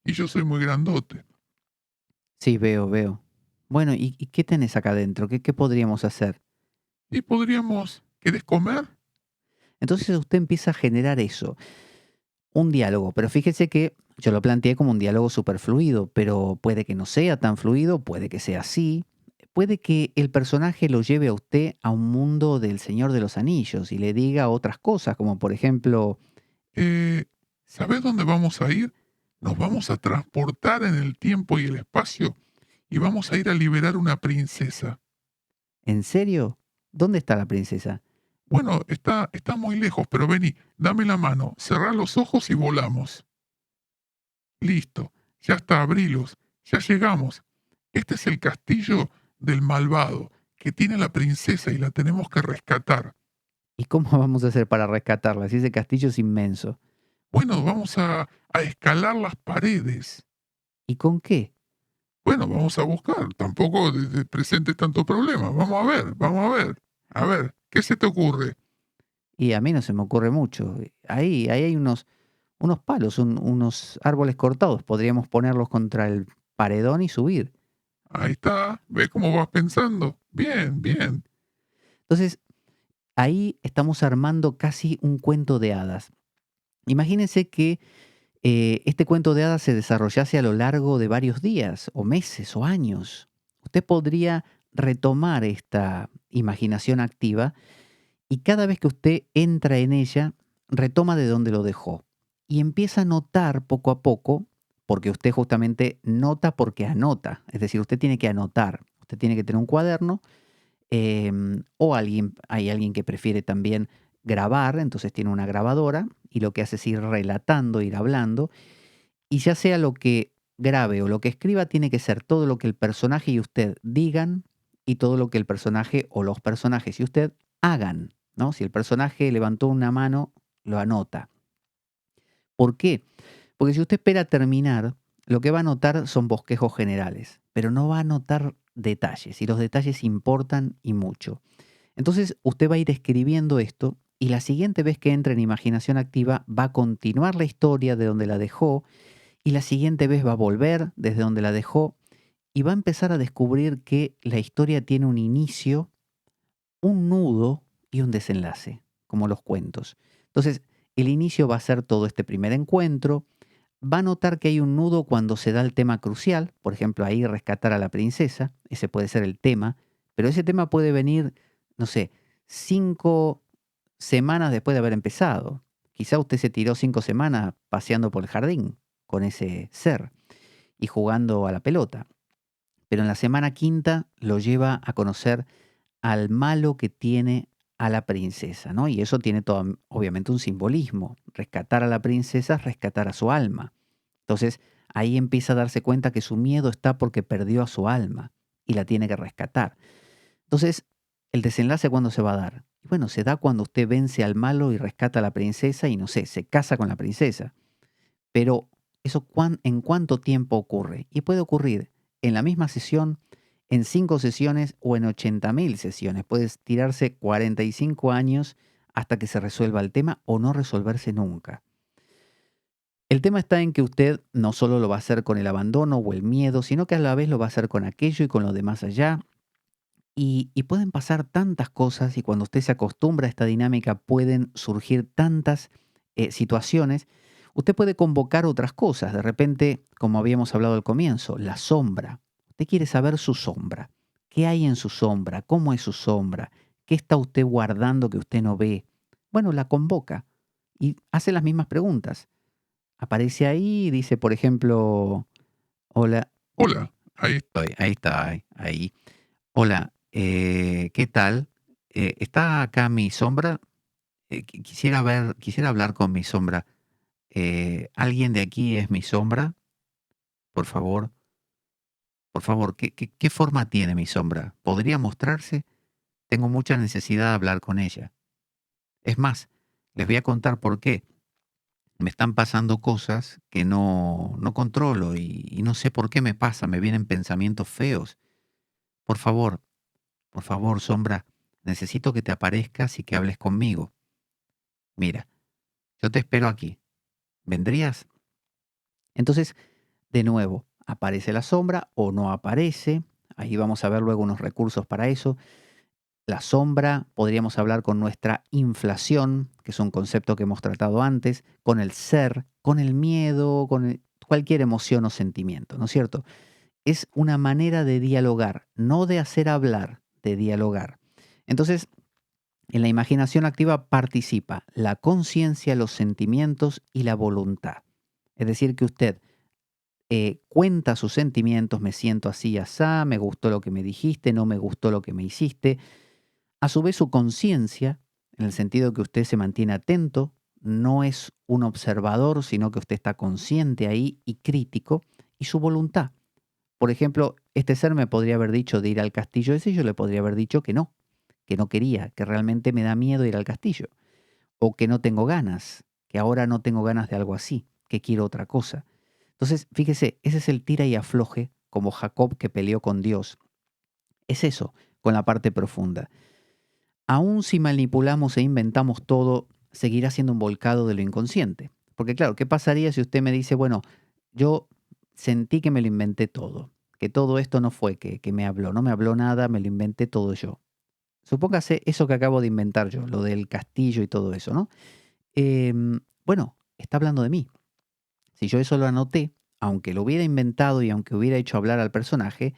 Y yo soy muy grandote.
Sí, veo, veo. Bueno, ¿y qué tenés acá adentro? ¿Qué podríamos hacer?
Y podríamos... ¿Querés comer?
Entonces usted empieza a generar eso, un diálogo, pero fíjese que yo lo planteé como un diálogo súper fluido, pero puede que no sea tan fluido, puede que sea así, puede que el personaje lo lleve a usted a un mundo del Señor de los Anillos y le diga otras cosas, como por ejemplo,
¿Sabes dónde vamos a ir? Nos vamos a transportar en el tiempo y el espacio y vamos a ir a liberar una princesa.
¿en serio? ¿Dónde está la princesa?
Bueno, está muy lejos, pero vení, dame la mano, cerrá los ojos y volamos. Listo, ya está, abrilos, ya llegamos. Este es el castillo del malvado, que tiene la princesa y la tenemos que rescatar.
¿Y cómo vamos a hacer para rescatarla si ese castillo es inmenso?
Bueno, vamos a escalar las paredes.
¿Y con qué?
Bueno, vamos a buscar. Tampoco presentes tanto problema. Vamos a ver, vamos a ver. A ver, ¿qué se te ocurre?
Y a mí no se me ocurre mucho. Ahí hay unos palos, unos árboles cortados. Podríamos ponerlos contra el paredón y subir.
Ahí está. ¿Ves cómo vas pensando? Bien, bien.
Entonces, ahí estamos armando casi un cuento de hadas. Imagínense que este cuento de hadas se desarrollase a lo largo de varios días, o meses, o años. Usted podría retomar esta imaginación activa y cada vez que usted entra en ella, retoma de donde lo dejó y empieza a notar poco a poco, porque usted justamente nota porque anota. Es decir, usted tiene que anotar, usted tiene que tener un cuaderno o hay alguien que prefiere también grabar, entonces tiene una grabadora y lo que hace es ir relatando, ir hablando, y ya sea lo que grabe o lo que escriba, tiene que ser todo lo que el personaje y usted digan y todo lo que el personaje o los personajes y usted hagan, ¿no? Si el personaje levantó una mano, lo anota. ¿Por qué? Porque si usted espera terminar, lo que va a notar son bosquejos generales, pero no va a notar detalles, y los detalles importan y mucho. Entonces usted va a ir escribiendo esto y la siguiente vez que entre en imaginación activa va a continuar la historia de donde la dejó y la siguiente vez va a volver desde donde la dejó y va a empezar a descubrir que la historia tiene un inicio, un nudo y un desenlace, como los cuentos. Entonces, el inicio va a ser todo este primer encuentro. Va a notar que hay un nudo cuando se da el tema crucial, por ejemplo, ahí rescatar a la princesa, ese puede ser el tema, pero ese tema puede venir, no sé, 5 semanas después de haber empezado. Quizá usted se tiró 5 semanas paseando por el jardín con ese ser y jugando a la pelota. Pero en la semana quinta lo lleva a conocer al malo que tiene a la princesa, ¿no? Y eso tiene todo, obviamente, un simbolismo. Rescatar a la princesa es rescatar a su alma. Entonces, ahí empieza a darse cuenta que su miedo está porque perdió a su alma y la tiene que rescatar. Entonces, ¿el desenlace cuándo se va a dar? Y bueno, se da cuando usted vence al malo y rescata a la princesa y, no sé, se casa con la princesa. Pero eso ¿en cuánto tiempo ocurre? Y puede ocurrir en la misma sesión, en 5 sesiones o en 80.000 sesiones. Puedes tirarse 45 años hasta que se resuelva el tema o no resolverse nunca. El tema está en que usted no solo lo va a hacer con el abandono o el miedo, sino que a la vez lo va a hacer con aquello y con lo de más allá. Y pueden pasar tantas cosas y cuando usted se acostumbra a esta dinámica pueden surgir tantas situaciones. Usted puede convocar otras cosas. De repente, como habíamos hablado al comienzo, la sombra. Usted quiere saber su sombra. ¿Qué hay en su sombra? ¿Cómo es su sombra? ¿Qué está usted guardando que usted no ve? Bueno, la convoca y hace las mismas preguntas. Aparece ahí y dice, por ejemplo, hola.
Hola, ahí
Estoy, ahí está, ahí. Hola, ¿qué tal? ¿Está acá mi sombra? Quisiera hablar con mi sombra. ¿Alguien de aquí es mi sombra? Por favor, ¿qué forma tiene mi sombra? ¿Podría mostrarse? Tengo mucha necesidad de hablar con ella. Es más, les voy a contar por qué. Me están pasando cosas que no controlo y no sé por qué me pasa. Me vienen pensamientos feos. Por favor, sombra, necesito que te aparezcas y que hables conmigo. Mira, yo te espero aquí. ¿Vendrías? Entonces, de nuevo, aparece la sombra o no aparece. Ahí vamos a ver luego unos recursos para eso. La sombra, podríamos hablar con nuestra inflación, que es un concepto que hemos tratado antes, con el ser, con el miedo, con cualquier emoción o sentimiento, ¿no es cierto? es una manera de dialogar, no de hacer hablar, de dialogar. Entonces, en la imaginación activa participa la conciencia, los sentimientos y la voluntad. Es decir, que usted cuenta sus sentimientos, me siento así, asá, me gustó lo que me dijiste, no me gustó lo que me hiciste. A su vez, su conciencia, en el sentido que usted se mantiene atento, no es un observador, sino que usted está consciente ahí y crítico, y su voluntad. Por ejemplo, este ser me podría haber dicho de ir al castillo ese y yo le podría haber dicho que no quería, que realmente me da miedo ir al castillo, o que no tengo ganas, que ahora no tengo ganas de algo así, que quiero otra cosa. Entonces, fíjese, ese es el tira y afloje, como Jacob que peleó con Dios. Es eso, con la parte profunda. Aún si manipulamos e inventamos todo, seguirá siendo un volcado de lo inconsciente. Porque claro, ¿qué pasaría si usted me dice, bueno, yo sentí que me lo inventé todo, que todo esto no fue que me habló, no me habló nada, me lo inventé todo yo? Supóngase eso que acabo de inventar yo, lo del castillo y todo eso, ¿no? Bueno, está hablando de mí. Si yo eso lo anoté, aunque lo hubiera inventado y aunque hubiera hecho hablar al personaje,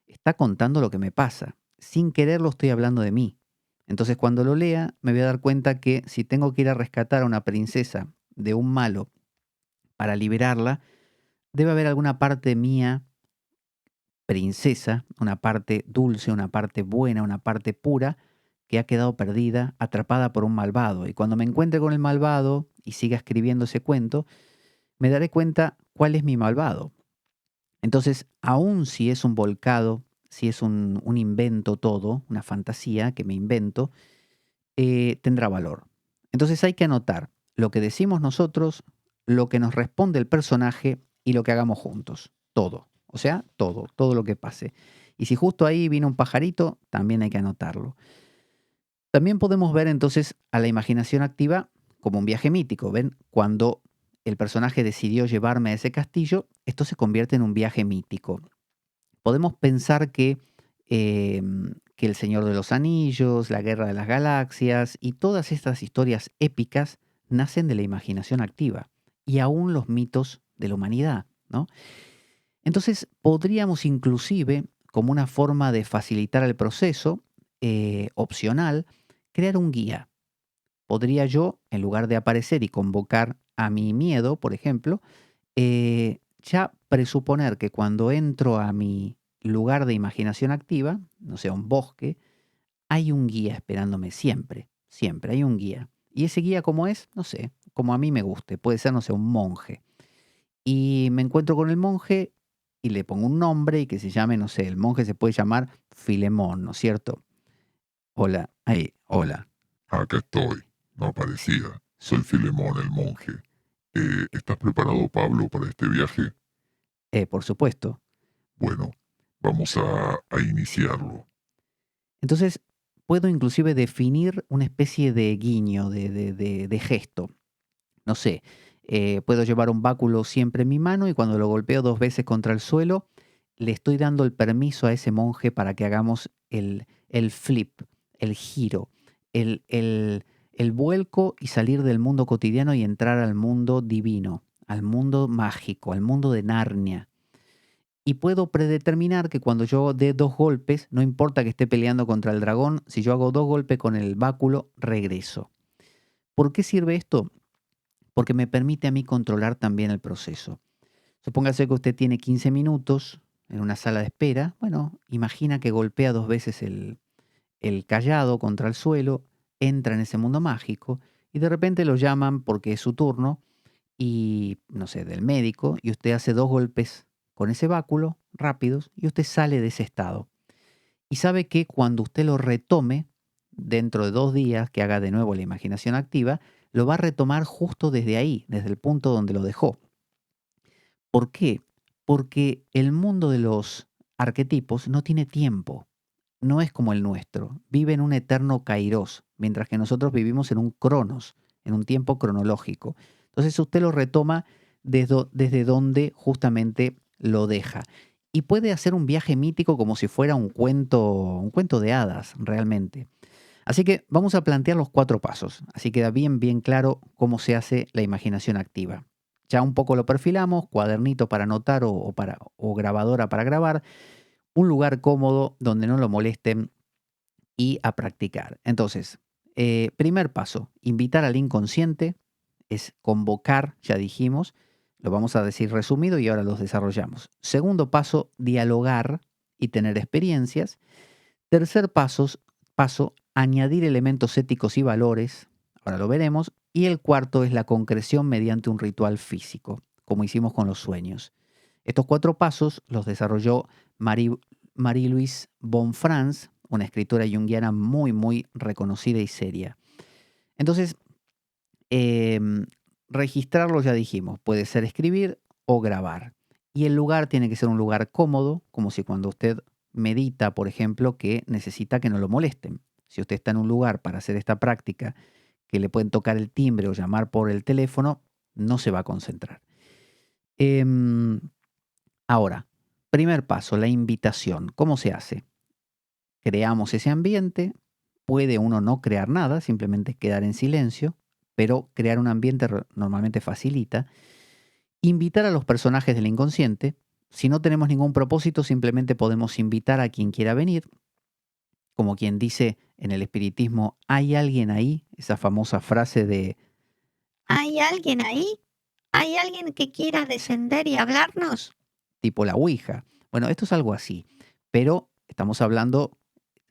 está contando lo que me pasa. Sin quererlo estoy hablando de mí. Entonces cuando lo lea me voy a dar cuenta que si tengo que ir a rescatar a una princesa de un malo para liberarla, debe haber alguna parte mía, princesa, una parte dulce, una parte buena, una parte pura, que ha quedado perdida, atrapada por un malvado. Y cuando me encuentre con el malvado y siga escribiendo ese cuento, me daré cuenta cuál es mi malvado. Entonces, aun si es un volcado, si es un invento todo, una fantasía que me invento, tendrá valor. Entonces hay que anotar lo que decimos nosotros, lo que nos responde el personaje y lo que hagamos juntos. Todo. O sea, todo lo que pase. Y si justo ahí vino un pajarito, también hay que anotarlo. También podemos ver entonces a la imaginación activa como un viaje mítico. ¿Ven? Cuando el personaje decidió llevarme a ese castillo, esto se convierte en un viaje mítico. Podemos pensar que El Señor de los Anillos, La Guerra de las Galaxias y todas estas historias épicas nacen de la imaginación activa y aún los mitos de la humanidad, ¿no? Entonces podríamos inclusive, como una forma de facilitar el proceso, opcional, crear un guía. Podría yo, en lugar de aparecer y convocar a mi miedo, por ejemplo, ya presuponer que cuando entro a mi lugar de imaginación activa, no sé, un bosque, hay un guía esperándome siempre, siempre hay un guía. Y ese guía, ¿cómo es? No sé, como a mí me guste, puede ser, no sé, un monje. Y me encuentro con el monje y le pongo un nombre y que se llame, no sé, el monje se puede llamar Filemón, ¿no es cierto? Hola, hola.
Acá estoy. No aparecía. Soy Filemón, el monje. ¿Estás preparado, Pablo, para este viaje?
Por supuesto.
Bueno, vamos a iniciarlo.
Entonces, puedo inclusive definir una especie de guiño, de gesto. No sé, puedo llevar un báculo siempre en mi mano y cuando lo golpeo 2 veces contra el suelo, le estoy dando el permiso a ese monje para que hagamos el flip, el giro, el vuelco y salir del mundo cotidiano y entrar al mundo divino, al mundo mágico, al mundo de Narnia. Y puedo predeterminar que cuando yo dé 2 golpes, no importa que esté peleando contra el dragón, si yo hago 2 golpes con el báculo, regreso. ¿Por qué sirve esto? Porque me permite a mí controlar también el proceso. Supóngase que usted tiene 15 minutos en una sala de espera. Bueno, imagina que golpea 2 veces el cayado contra el suelo, entra en ese mundo mágico y de repente lo llaman porque es su turno y, no sé, del médico, y usted hace 2 golpes con ese báculo rápidos y usted sale de ese estado. Y sabe que cuando usted lo retome, dentro de 2 días, que haga de nuevo la imaginación activa, lo va a retomar justo desde ahí, desde el punto donde lo dejó. ¿Por qué? Porque el mundo de los arquetipos no tiene tiempo, no es como el nuestro, vive en un eterno kairos, mientras que nosotros vivimos en un cronos, en un tiempo cronológico. Entonces usted lo retoma desde donde justamente lo deja. Y puede hacer un viaje mítico como si fuera un cuento de hadas, realmente. Así que vamos a plantear los 4 pasos. Así queda bien claro cómo se hace la imaginación activa. Ya un poco lo perfilamos, cuadernito para anotar o grabadora para grabar, un lugar cómodo donde no lo molesten y a practicar. Entonces, primer paso, invitar al inconsciente, es convocar, ya dijimos, lo vamos a decir resumido y ahora los desarrollamos. Segundo paso, dialogar y tener experiencias. Tercer paso, añadir elementos éticos y valores, ahora lo veremos. Y el cuarto es la concreción mediante un ritual físico, como hicimos con los sueños. Estos 4 pasos los desarrolló Marie-Louise Bonfrance, una escritora junguiana muy, muy reconocida y seria. Entonces, registrarlo ya dijimos, puede ser escribir o grabar. Y el lugar tiene que ser un lugar cómodo, como si cuando usted medita, por ejemplo, que necesita que no lo molesten. Si usted está en un lugar para hacer esta práctica, que le pueden tocar el timbre o llamar por el teléfono, no se va a concentrar. Ahora, primer paso, la invitación. ¿Cómo se hace? Creamos ese ambiente, puede uno no crear nada, simplemente quedar en silencio, pero crear un ambiente normalmente facilita. Invitar a los personajes del inconsciente. Si no tenemos ningún propósito, simplemente podemos invitar a quien quiera venir. Como quien dice en el espiritismo, ¿hay alguien ahí? Esa famosa frase de
¿Hay alguien ahí? ¿Hay alguien que quiera descender y hablarnos?
tipo la Ouija. Bueno, esto es algo así, pero estamos hablando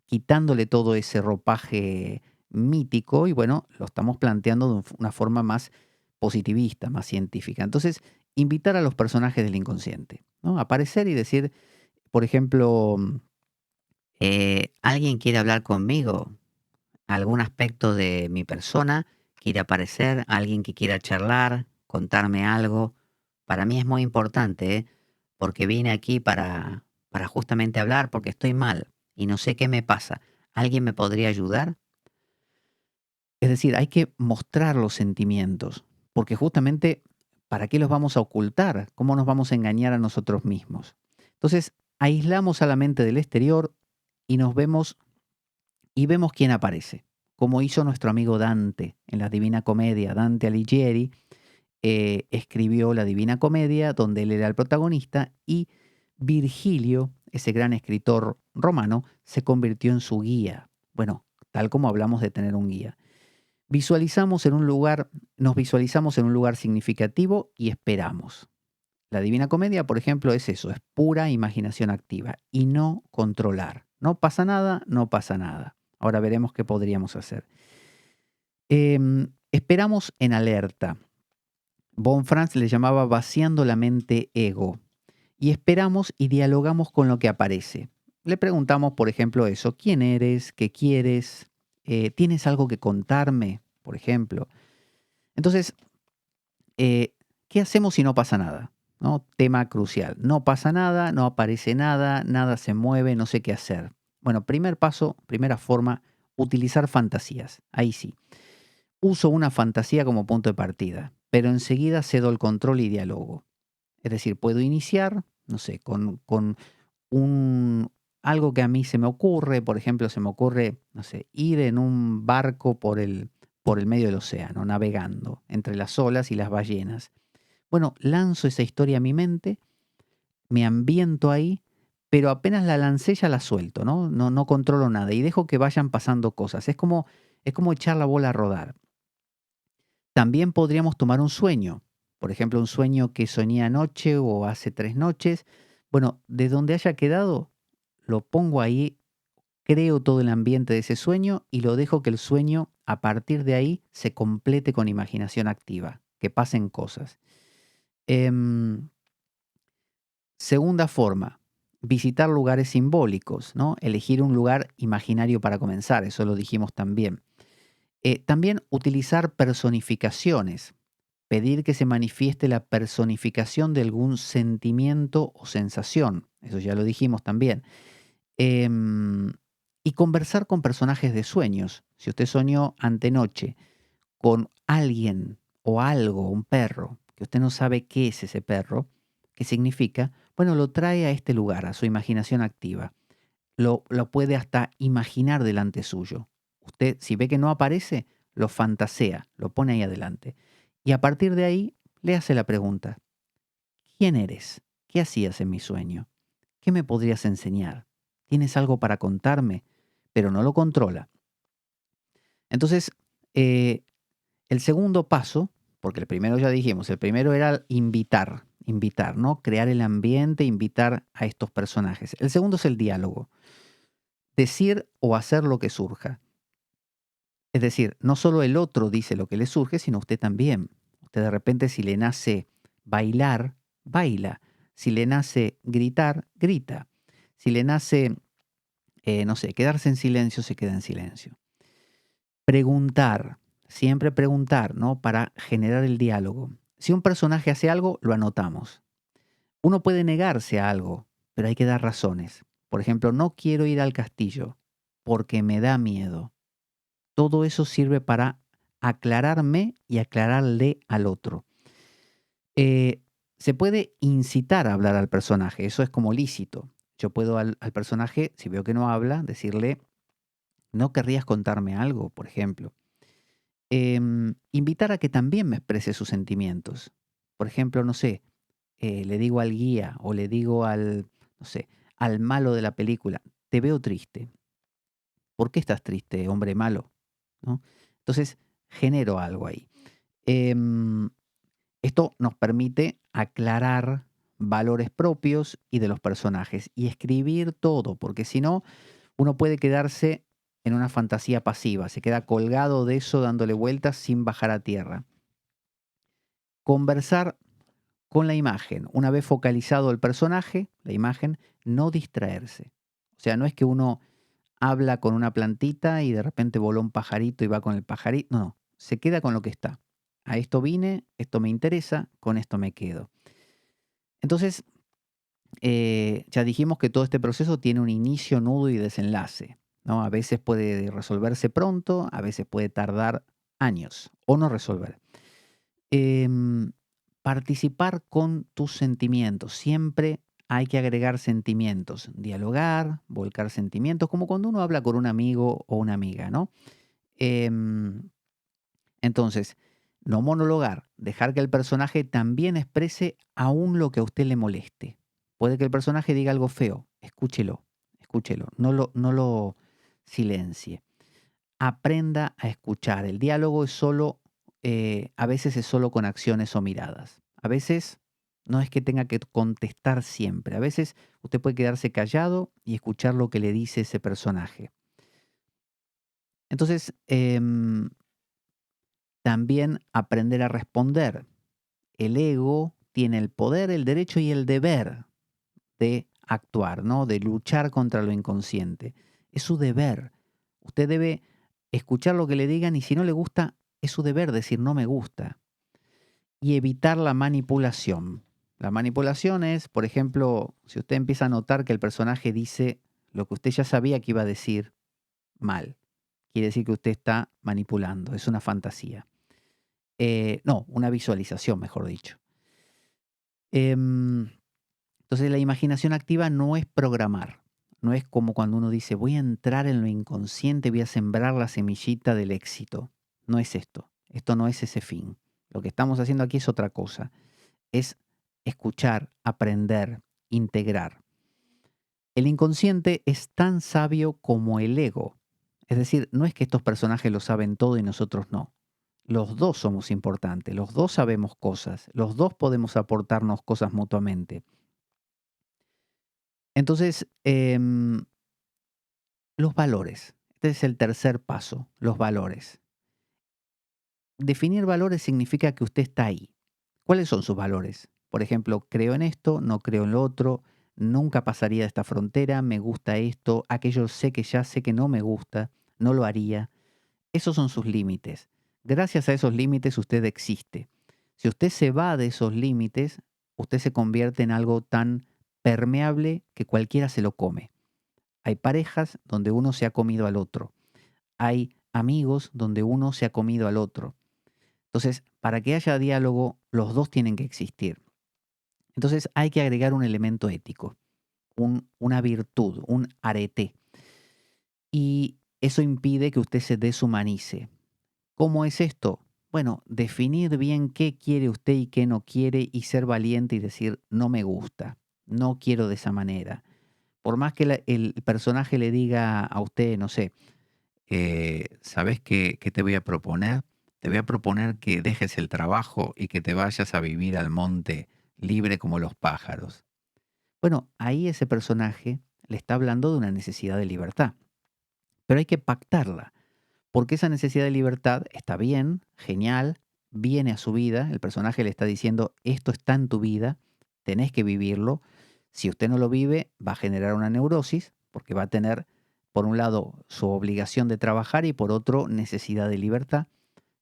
quitándole todo ese ropaje mítico y bueno, lo estamos planteando de una forma más positivista, más científica. Entonces, invitar a los personajes del inconsciente, ¿no? Aparecer y decir, por ejemplo,
¿Alguien quiere hablar conmigo? ¿Algún aspecto de mi persona quiere aparecer? ¿Alguien que quiera charlar? ¿Contarme algo? Para mí es muy importante, ¿eh? Porque vine aquí para justamente hablar porque estoy mal y no sé qué me pasa. ¿Alguien me podría ayudar?
es decir, hay que mostrar los sentimientos, porque justamente, ¿para qué los vamos a ocultar? ¿Cómo nos vamos a engañar a nosotros mismos? Entonces, aislamos a la mente del exterior y vemos quién aparece, como hizo nuestro amigo Dante en la Divina Comedia. Dante Alighieri escribió la Divina Comedia, donde él era el protagonista, y Virgilio, ese gran escritor romano, se convirtió en su guía. Bueno, tal como hablamos de tener un guía. Nos visualizamos en un lugar significativo y esperamos. La Divina Comedia, por ejemplo, es eso, es pura imaginación activa y no controlar. No pasa nada, no pasa nada. Ahora veremos qué podríamos hacer. Esperamos en alerta. Bonfrance le llamaba vaciando la mente ego. Y esperamos y dialogamos con lo que aparece. Le preguntamos, por ejemplo, eso, ¿quién eres? ¿Qué quieres? ¿Tienes algo que contarme? Por ejemplo. Entonces, ¿qué hacemos si no pasa nada? ¿No? Tema crucial. No pasa nada, no aparece nada, nada se mueve, no sé qué hacer. Bueno, primer paso, primera forma, utilizar fantasías. Ahí sí. Uso una fantasía como punto de partida, pero enseguida cedo el control y dialogo. Es decir, puedo iniciar, no sé, con algo que a mí se me ocurre. Por ejemplo, se me ocurre, no sé, ir en un barco por el medio del océano, navegando entre las olas y las ballenas. Bueno, lanzo esa historia a mi mente, me ambiento ahí, pero apenas la lancé ya la suelto, ¿no? No controlo nada y dejo que vayan pasando cosas. Es como echar la bola a rodar. También podríamos tomar un sueño. Por ejemplo, un sueño que soñé anoche o hace 3 noches. Bueno, de donde haya quedado, lo pongo ahí, creo todo el ambiente de ese sueño y lo dejo que el sueño, a partir de ahí, se complete con imaginación activa, que pasen cosas. Segunda forma, visitar lugares simbólicos, ¿no? Elegir un lugar imaginario para comenzar, eso lo dijimos también. También utilizar personificaciones. Pedir que se manifieste la personificación de algún sentimiento o sensación. Eso ya lo dijimos también. Y conversar con personajes de sueños. Si usted soñó antenoche con alguien o algo, un perro, que usted no sabe qué es ese perro, qué significa, bueno, lo trae a este lugar, a su imaginación activa. Lo puede hasta imaginar delante suyo. Usted, si ve que no aparece, lo fantasea, lo pone ahí adelante. Y a partir de ahí, le hace la pregunta: ¿quién eres? ¿Qué hacías en mi sueño? ¿Qué me podrías enseñar? ¿Tienes algo para contarme? Pero no lo controla. Entonces, el segundo paso, porque el primero ya dijimos, el primero era invitar, ¿no? Crear el ambiente, invitar a estos personajes. El segundo es el diálogo. Decir o hacer lo que surja. Es decir, no solo el otro dice lo que le surge, sino usted también. Usted de repente, si le nace bailar, baila. Si le nace gritar, grita. Si le nace, no sé, quedarse en silencio, se queda en silencio. Preguntar, siempre preguntar, ¿no? Para generar el diálogo. Si un personaje hace algo, lo anotamos. Uno puede negarse a algo, pero hay que dar razones. Por ejemplo, no quiero ir al castillo porque me da miedo. Todo eso sirve para aclararme y aclararle al otro. Se puede incitar a hablar al personaje, eso es como lícito. Yo puedo al personaje, si veo que no habla, decirle: ¿no querrías contarme algo, por ejemplo? Invitar a que también me exprese sus sentimientos. Por ejemplo, no sé, le digo al guía o le digo no sé, al malo de la película: te veo triste. ¿Por qué estás triste, hombre malo? ¿No? Entonces, genero algo ahí. Esto nos permite aclarar valores propios y de los personajes y escribir todo, porque si no, uno puede quedarse en una fantasía pasiva, se queda colgado de eso dándole vueltas sin bajar a tierra. Conversar con la imagen, una vez focalizado el personaje, la imagen, no distraerse. O sea, no es que uno habla con una plantita y de repente voló un pajarito y va con el pajarito. No, se queda con lo que está. A esto vine, esto me interesa, con esto me quedo. Entonces, ya dijimos que todo este proceso tiene un inicio, nudo y desenlace, ¿no? A veces puede resolverse pronto, a veces puede tardar años o no resolver. Participar con tus sentimientos. Siempre hay que agregar sentimientos. Dialogar, volcar sentimientos, como cuando uno habla con un amigo o una amiga, ¿no? Entonces, no monologar, dejar que el personaje también exprese aún lo que a usted le moleste. Puede que el personaje diga algo feo, escúchelo, no lo silencie. Aprenda a escuchar. El diálogo es solo, a veces es solo con acciones o miradas. A veces no es que tenga que contestar siempre. A veces usted puede quedarse callado y escuchar lo que le dice ese personaje. Entonces, también aprender a responder. El ego tiene el poder, el derecho y el deber de actuar, ¿no? De luchar contra lo inconsciente. Es su deber. Usted debe escuchar lo que le digan y si no le gusta, es su deber decir no me gusta. Y evitar la manipulación. La manipulación es, por ejemplo, si usted empieza a notar que el personaje dice lo que usted ya sabía que iba a decir mal. Quiere decir que usted está manipulando, es una fantasía. No, una visualización, mejor dicho. Entonces la imaginación activa no es programar. No es como cuando uno dice voy a entrar en lo inconsciente, voy a sembrar la semillita del éxito. No es esto. Esto no es ese fin. Lo que estamos haciendo aquí es otra cosa. Es escuchar, aprender, integrar. El inconsciente es tan sabio como el ego. Es decir, no es que estos personajes lo saben todo y nosotros no. Los dos somos importantes, los dos sabemos cosas, los dos podemos aportarnos cosas mutuamente. Entonces, los valores. Este es el tercer paso, los valores. Definir valores significa que usted está ahí. ¿Cuáles son sus valores? Por ejemplo, creo en esto, no creo en lo otro, nunca pasaría de esta frontera, me gusta esto, aquello sé que no me gusta, no lo haría. Esos son sus límites. Gracias a esos límites usted existe. Si usted se va de esos límites, usted se convierte en algo tan permeable que cualquiera se lo come. Hay parejas donde uno se ha comido al otro. Hay amigos donde uno se ha comido al otro. Entonces, para que haya diálogo, los dos tienen que existir. Entonces, hay que agregar un elemento ético, una virtud, un arete. Y eso impide que usted se deshumanice. ¿Cómo es esto? bueno, definir bien qué quiere usted y qué no quiere y ser valiente y decir, no me gusta, no quiero de esa manera. Por más que el personaje le diga a usted, no sé, ¿sabes qué te voy a proponer? Te voy a proponer que dejes el trabajo y que te vayas a vivir al monte libre como los pájaros. Bueno, ahí ese personaje le está hablando de una necesidad de libertad, pero hay que pactarla, porque esa necesidad de libertad está bien, genial, viene a su vida, el personaje le está diciendo, esto está en tu vida, tenés que vivirlo. Si usted no lo vive, va a generar una neurosis, porque va a tener, por un lado, su obligación de trabajar y por otro, necesidad de libertad,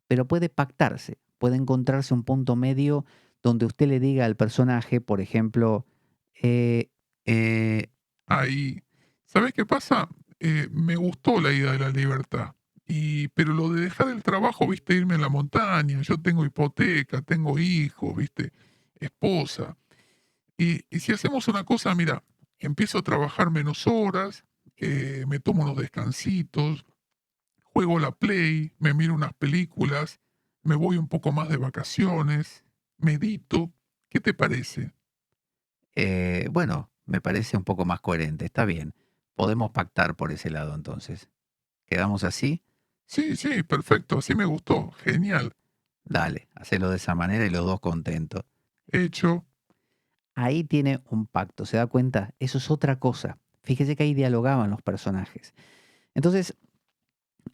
pero puede pactarse, puede encontrarse un punto medio donde usted le diga al personaje, por ejemplo, eh,
Ahí, ¿sabes qué pasa? Me gustó la idea de la libertad. Pero lo de dejar el trabajo, viste, irme a la montaña, yo tengo hipoteca, tengo hijos, viste, esposa. Y si hacemos una cosa, mira, empiezo a trabajar menos horas, me tomo unos descansitos, juego la Play, me miro unas películas, me voy un poco más de vacaciones, medito. ¿Qué te parece?
bueno, me parece un poco más coherente, está bien. Podemos pactar por ese lado entonces. ¿Quedamos así?
Sí, sí, perfecto, así me gustó, genial.
Dale, hacelo de esa manera y los dos contentos.
Hecho,
Ahí tiene un pacto, ¿se da cuenta? Eso es otra cosa. Fíjese que ahí dialogaban los personajes. Entonces,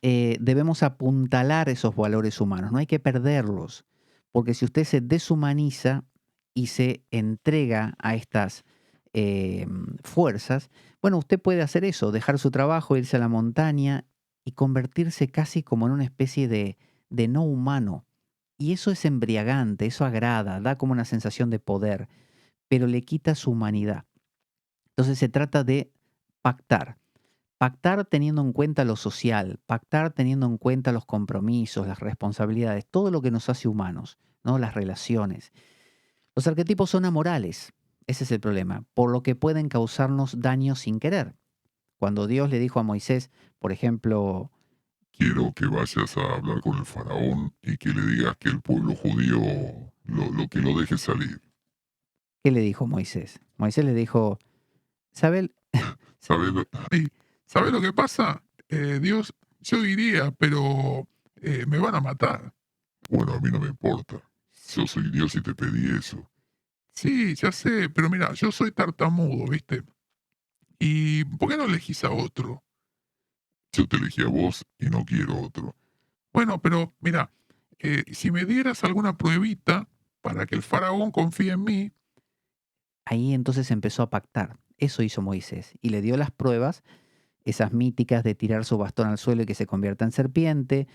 debemos apuntalar esos valores humanos, no hay que perderlos, porque si usted se deshumaniza y se entrega a estas fuerzas, bueno, usted puede hacer eso, dejar su trabajo, irse a la montaña y convertirse casi como en una especie de no humano. Y eso es embriagante, eso agrada, da como una sensación de poder, pero le quita su humanidad. Entonces se trata de pactar. Pactar teniendo en cuenta lo social, pactar teniendo en cuenta los compromisos, las responsabilidades, todo lo que nos hace humanos, ¿no? Las relaciones. Los arquetipos son amorales, ese es el problema, por lo que pueden causarnos daño sin querer. Cuando Dios le dijo a Moisés, por ejemplo,
quiero que vayas a hablar con el faraón y que le digas que el pueblo judío lo que lo deje salir.
¿qué le dijo Moisés? Moisés le dijo, ¿sabe?
¿Sabes lo, ay, ¿sabes lo que pasa? Dios, yo diría, pero me van a matar. Bueno, a mí no me importa. Yo soy Dios y te pedí eso. Sí, ya sé, pero mira, yo soy tartamudo, ¿viste? ¿Y por qué no elegís a otro? Yo te elegí a vos y no quiero otro. Bueno, pero mira, si me dieras alguna pruebita para que el faraón confíe en mí,
Ahí entonces empezó a pactar. Eso hizo Moisés y le dio las pruebas, esas míticas de tirar su bastón al suelo y que se convierta en serpiente,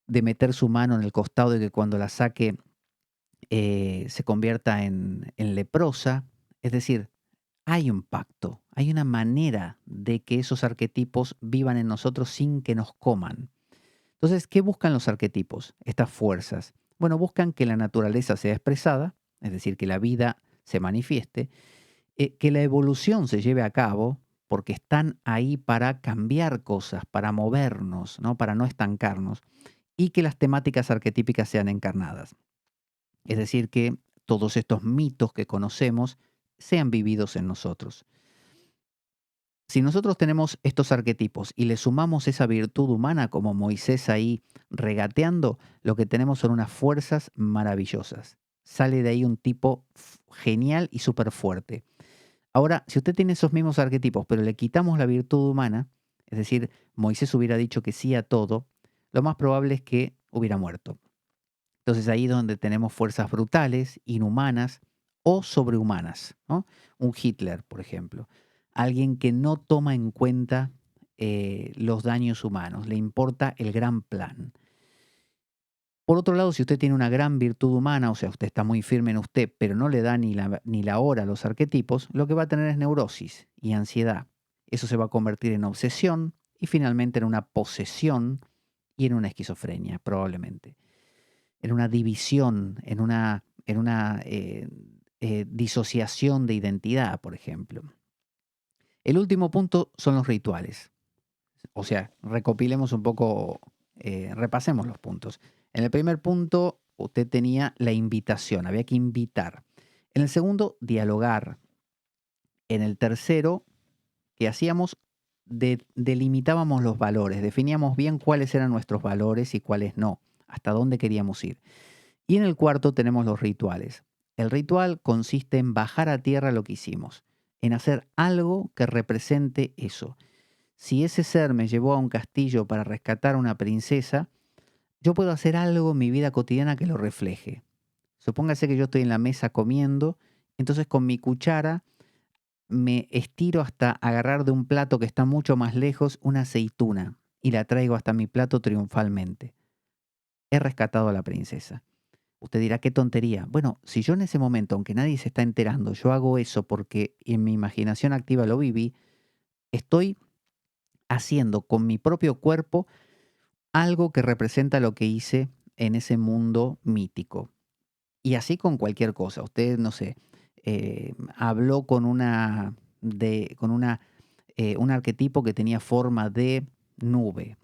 de meter su mano en el costado y que cuando la saque se convierta en leprosa. Es decir, hay un pacto, hay una manera de que esos arquetipos vivan en nosotros sin que nos coman. Entonces, ¿qué buscan los arquetipos? Estas fuerzas. Bueno, buscan que la naturaleza sea expresada, es decir, que la vida se manifieste, que la evolución se lleve a cabo, porque están ahí para cambiar cosas, para movernos, ¿no? Para no estancarnos, y que las temáticas arquetípicas sean encarnadas. Es decir, que todos estos mitos que conocemos sean vividos en nosotros. Si nosotros tenemos estos arquetipos y le sumamos esa virtud humana como Moisés ahí regateando, lo que tenemos son unas fuerzas maravillosas. Sale de ahí un tipo genial y súper fuerte. Ahora, si usted tiene esos mismos arquetipos, pero le quitamos la virtud humana, es decir, Moisés hubiera dicho que sí a todo, lo más probable es que hubiera muerto. Entonces ahí es donde tenemos fuerzas brutales, inhumanas o sobrehumanas, ¿no? Un Hitler, por ejemplo. Alguien que no toma en cuenta los daños humanos, le importa el gran plan. Por otro lado, si usted tiene una gran virtud humana, o sea, usted está muy firme en usted, pero no le da ni la hora a los arquetipos, lo que va a tener es neurosis y ansiedad. Eso se va a convertir en obsesión y finalmente en una posesión y en una esquizofrenia, probablemente. En una división, en una disociación de identidad, por ejemplo. El último punto son los rituales. O sea, recopilemos un poco, repasemos los puntos. En el primer punto, usted tenía la invitación, había que invitar. En el segundo, dialogar. En el tercero, ¿qué hacíamos? Delimitábamos los valores, definíamos bien cuáles eran nuestros valores y cuáles no, hasta dónde queríamos ir. Y en el cuarto tenemos los rituales. El ritual consiste en bajar a tierra lo que hicimos, en hacer algo que represente eso. Si ese ser me llevó a un castillo para rescatar a una princesa, yo puedo hacer algo en mi vida cotidiana que lo refleje. Supóngase que yo estoy en la mesa comiendo, entonces con mi cuchara me estiro hasta agarrar de un plato que está mucho más lejos una aceituna y la traigo hasta mi plato triunfalmente. He rescatado a la princesa. Usted dirá, qué tontería. Bueno, si yo en ese momento, aunque nadie se está enterando, yo hago eso porque en mi imaginación activa lo viví, estoy haciendo con mi propio cuerpo algo que representa lo que hice en ese mundo mítico. Y así con cualquier cosa. Usted, no sé, habló con un arquetipo que tenía forma de nube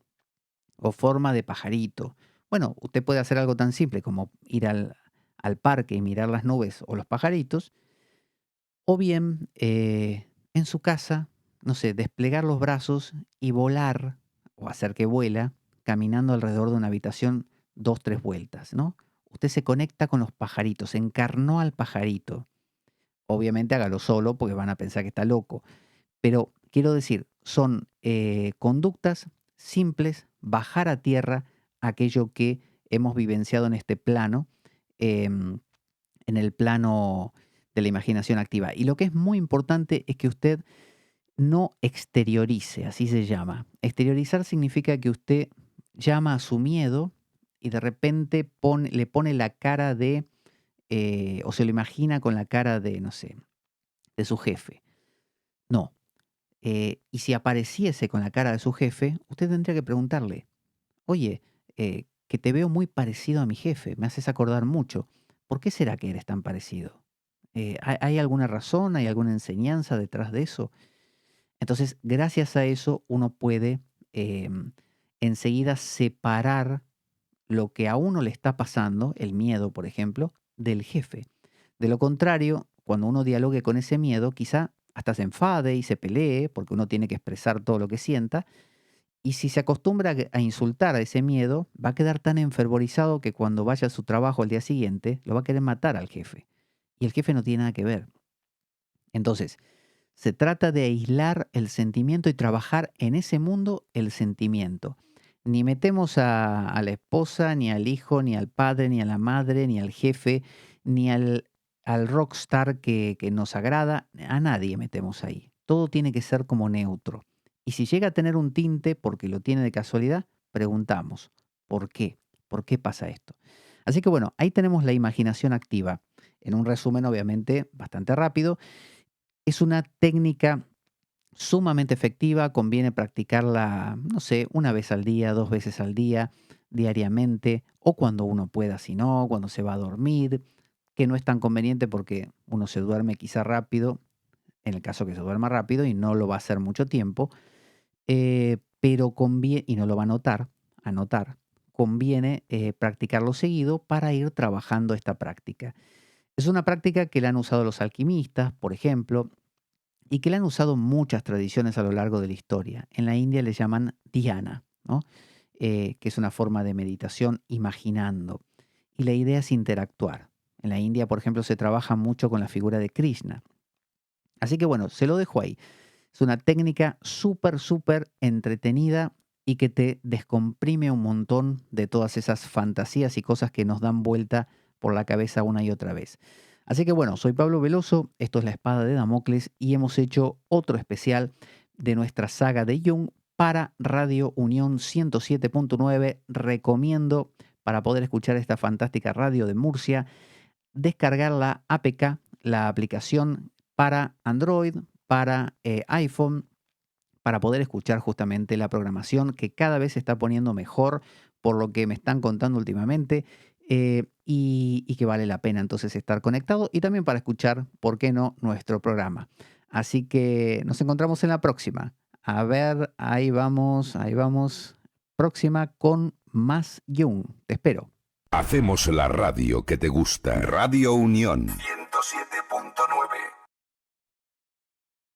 o forma de pajarito. Bueno, usted puede hacer algo tan simple como ir al parque y mirar las nubes o los pajaritos, o bien en su casa, no sé, desplegar los brazos y volar o hacer que vuela caminando alrededor de una habitación 2, 3 vueltas, ¿no? Usted se conecta con los pajaritos, encarnó al pajarito. Obviamente hágalo solo porque van a pensar que está loco. Pero quiero decir, son conductas simples, bajar a tierra aquello que hemos vivenciado en este plano, en el plano de la imaginación activa. Y lo que es muy importante es que usted no exteriorice, así se llama. Exteriorizar significa que usted llama a su miedo y de repente le pone la cara de, o se lo imagina con la cara de, no sé, de su jefe. No. Y si apareciese con la cara de su jefe, usted tendría que preguntarle, oye, que te veo muy parecido a mi jefe, me haces acordar mucho. ¿Por qué será que eres tan parecido? ¿Hay alguna razón, hay alguna enseñanza detrás de eso? Entonces, gracias a eso, uno puede enseguida separar lo que a uno le está pasando, el miedo, por ejemplo, del jefe. De lo contrario, cuando uno dialogue con ese miedo, quizá hasta se enfade y se pelee, porque uno tiene que expresar todo lo que sienta, y si se acostumbra a insultar a ese miedo, va a quedar tan enfervorizado que cuando vaya a su trabajo al día siguiente, lo va a querer matar al jefe. Y el jefe no tiene nada que ver. Entonces, se trata de aislar el sentimiento y trabajar en ese mundo el sentimiento. Ni metemos a la esposa, ni al hijo, ni al padre, ni a la madre, ni al jefe, ni al rockstar que nos agrada. A nadie metemos ahí. Todo tiene que ser como neutro. Y si llega a tener un tinte porque lo tiene de casualidad, preguntamos, ¿por qué? ¿Por qué pasa esto? Así que bueno, ahí tenemos la imaginación activa. En un resumen, obviamente, bastante rápido. Es una técnica sumamente efectiva, conviene practicarla, no sé, una vez al día, 2 veces al día, diariamente, o cuando uno pueda, si no, cuando se va a dormir, que no es tan conveniente porque uno se duerme quizá rápido, en el caso que se duerma rápido y no lo va a hacer mucho tiempo, pero conviene, y no lo va a anotar, conviene practicarlo seguido para ir trabajando esta práctica. Es una práctica que la han usado los alquimistas, por ejemplo, y que la han usado muchas tradiciones a lo largo de la historia. En la India le llaman dhyana, ¿no? Que es una forma de meditación imaginando. Y la idea es interactuar. En la India, por ejemplo, se trabaja mucho con la figura de Krishna. Así que bueno, se lo dejo ahí. Es una técnica súper, súper entretenida y que te descomprime un montón de todas esas fantasías y cosas que nos dan vuelta por la cabeza una y otra vez. Así que bueno, soy Pablo Veloso, esto es La Espada de Damocles y hemos hecho otro especial de nuestra saga de Jung para Radio Unión 107.9. Recomiendo, para poder escuchar esta fantástica radio de Murcia, descargar la APK, la aplicación para Android, para iPhone, para poder escuchar justamente la programación que cada vez se está poniendo mejor por lo que me están contando últimamente y que vale la pena entonces estar conectado y también para escuchar, ¿por qué no?, nuestro programa. Así que nos encontramos en la próxima. A ver, ahí vamos, próxima con más Jung. Te espero.
Hacemos la radio que te gusta. Radio Unión 107.3